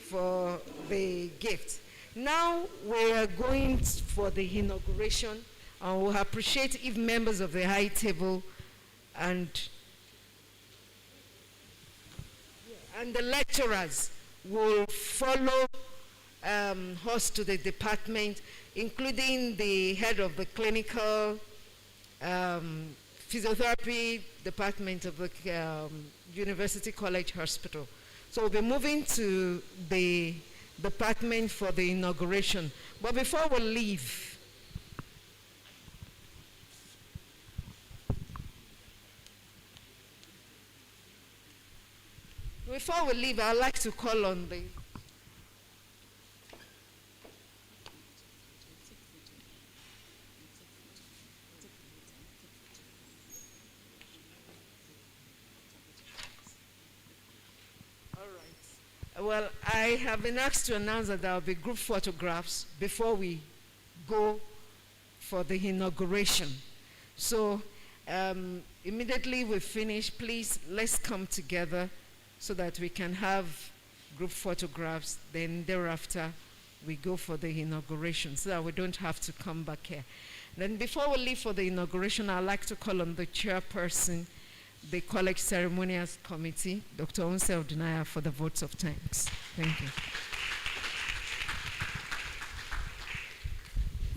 for the gift. Now we are going for the inauguration, and we'll appreciate if members of the high table and the lecturers will follow us to the department, including the head of the clinical physiotherapy department of the University College Hospital. So we'll be moving to the department for the inauguration. But before we leave, I'd like to call on the Well, I have been asked to announce that there will be group photographs before we go for the inauguration. So immediately we finish, please, let's come together so that we can have group photographs. Then thereafter, we go for the inauguration so that we don't have to come back here. Then before we leave for the inauguration, I'd like to call on the chairperson, the College Ceremonials Committee, Dr. Onse Odinaya, for the votes of thanks. Thank you.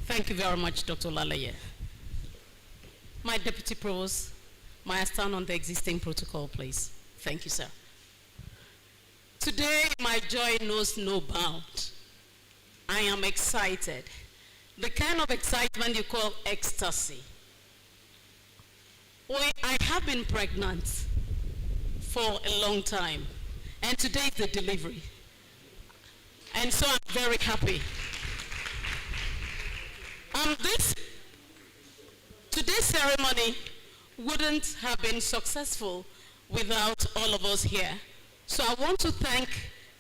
Thank you very much, Dr. Lalaye. My Deputy Provost, may I stand on the existing protocol, please? Thank you, sir. Today, my joy knows no bound. I am excited. The kind of excitement you call ecstasy. I have been pregnant for a long time, and today is the delivery. And so I'm very happy. Today's ceremony wouldn't have been successful without all of us here. So I want to thank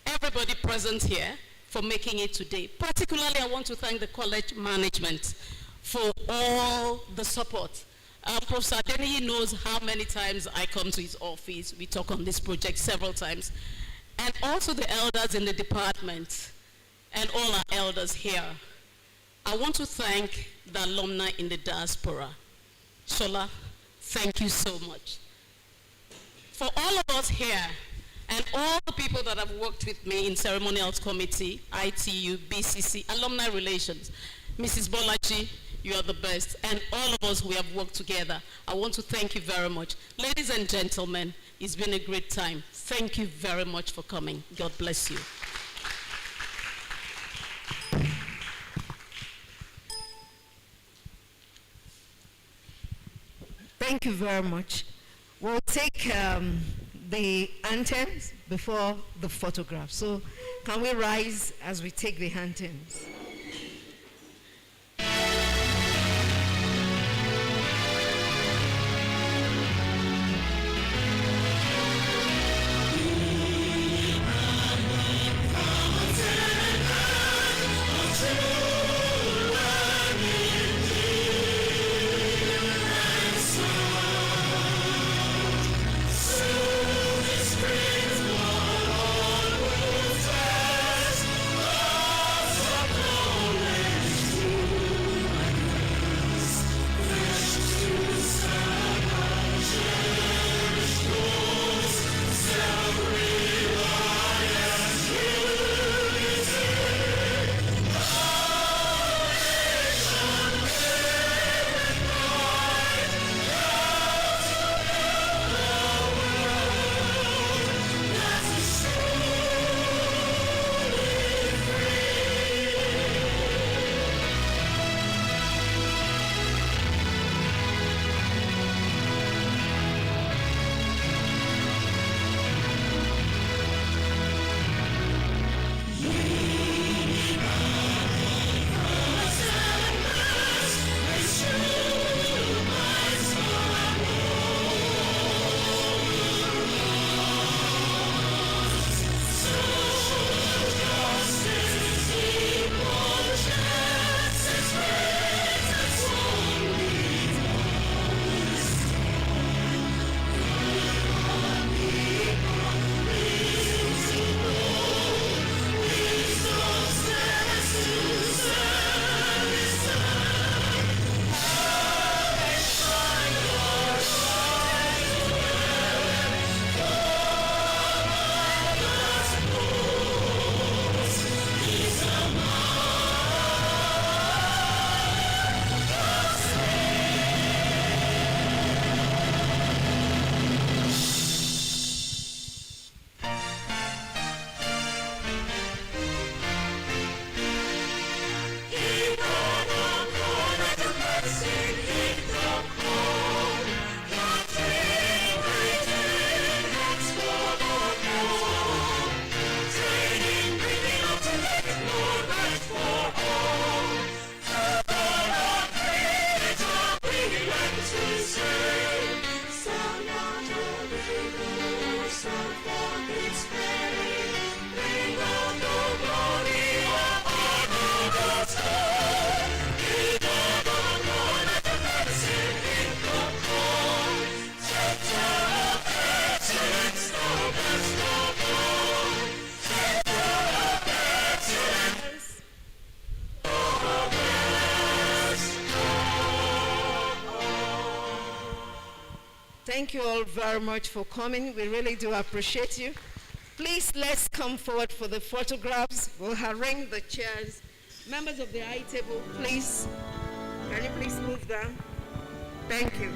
everybody present here for making it today. Particularly, I want to thank the college management for all the support. Professor Adeniyi knows how many times I come to his office. We talk on this project several times. And also the elders in the department and all our elders here. I want to thank the alumni in the diaspora. Shola, thank you so much. For all of us here and all the people that have worked with me in Ceremonials Committee, ITU, BCC, Alumni Relations, Mrs. Bolaji, you are the best, and all of us who have worked together, I want to thank you very much. Ladies and gentlemen, it's been a great time. Thank you very much for coming. God bless you. Thank you very much. We'll take the anthems before the photograph. So can we rise as we take the anthems? Praise Thank you all very much for coming. We really do appreciate you. Please, let's come forward for the photographs. We'll arrange the chairs. Members of the high table, please. Can you please move down? Thank you.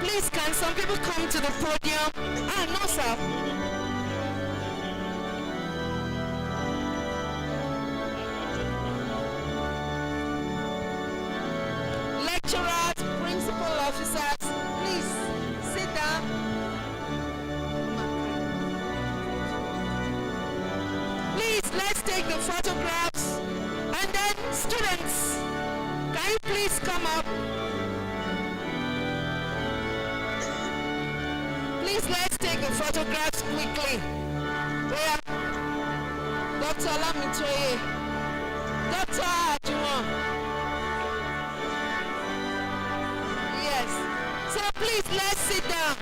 Please, can some people come to the podium? Ah, no, sir. Lecturers, principal officers, please sit down. Please, let's take the photographs. And then, students, can you please come up? Please, let's take the photographs quickly. Where? Dr. Alamitoye. Dr. Ajuwon. Yes. So please, let's sit down.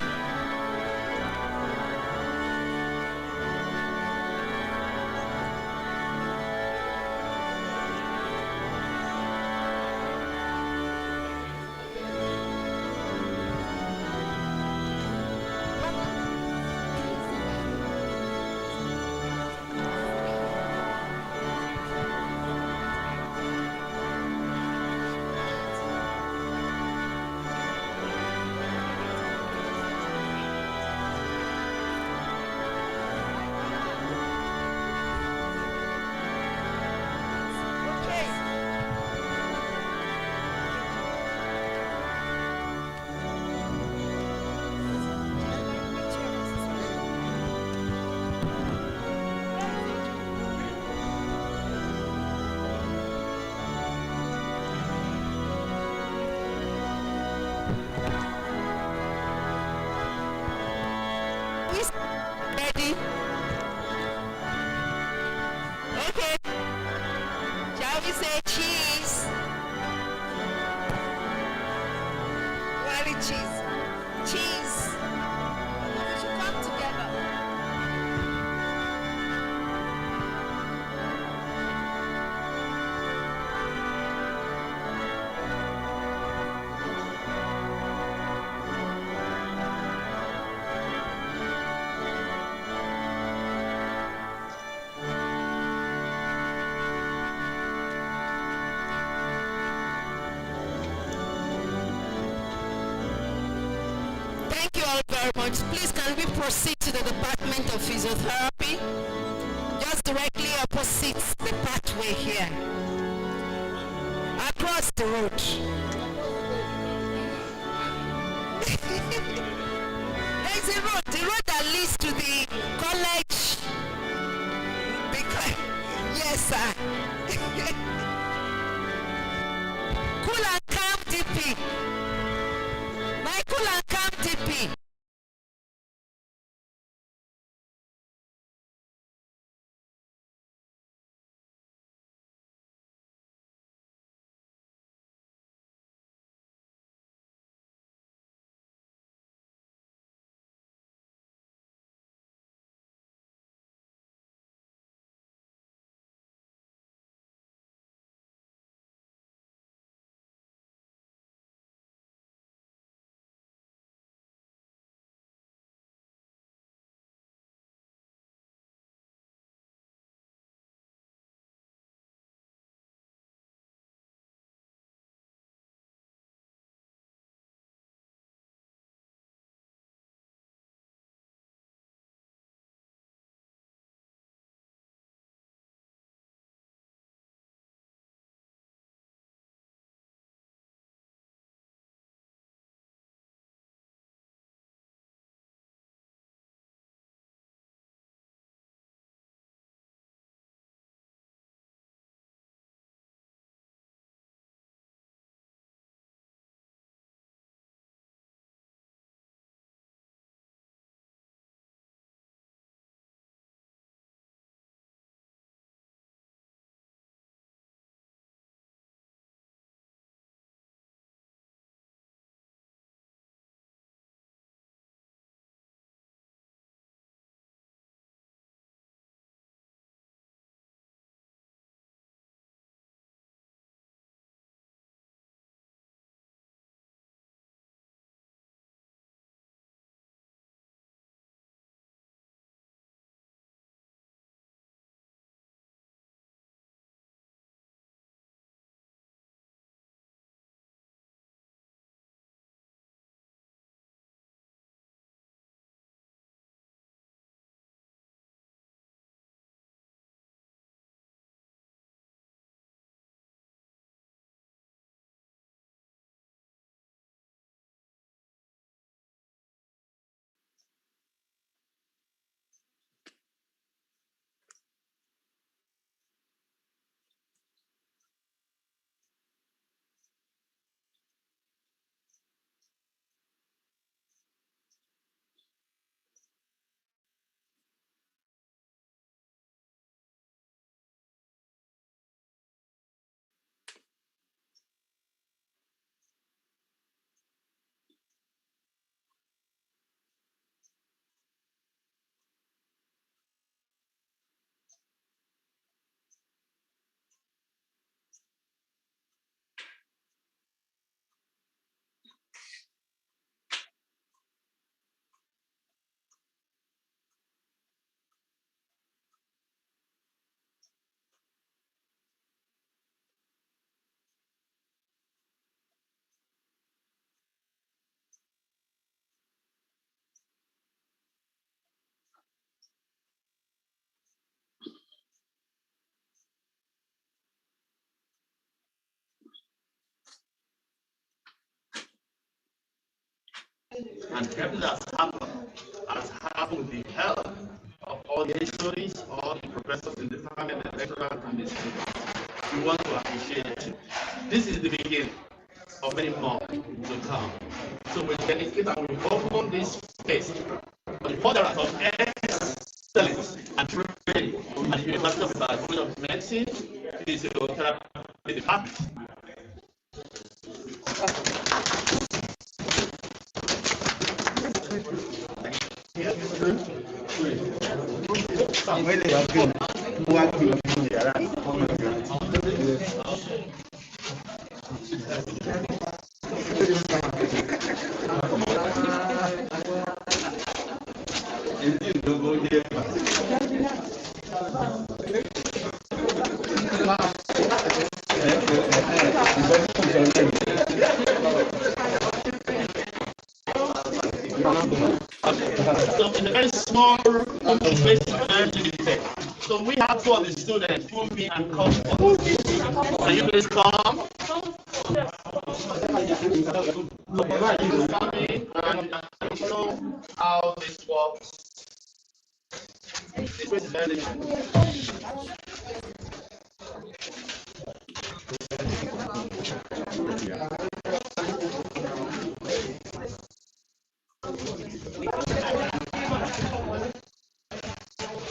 Ready? Okay. Shall we say cheese? Wally cheese. Cheese. We should come together. Thank you all very much. Please, can we proceed to the Department of Physiotherapy? Just directly opposite the pathway here. Across the road. There's a road, the road that leads to the college. Because, yes, sir. Cool and calm DP. My cool and calm DP. And everything that's happened with the help of all the histories, all the professors in the department, the lecturers, and the students. We want to appreciate it. This is the beginning of many more to come. So we dedicate and we open this space for the furtherance of excellence and training at the University of the College of Medicine, Physiotherapy department. So in a very small open space, so we have two of the students, Fumi and Comfort. Can you please come? And show how this works. This is very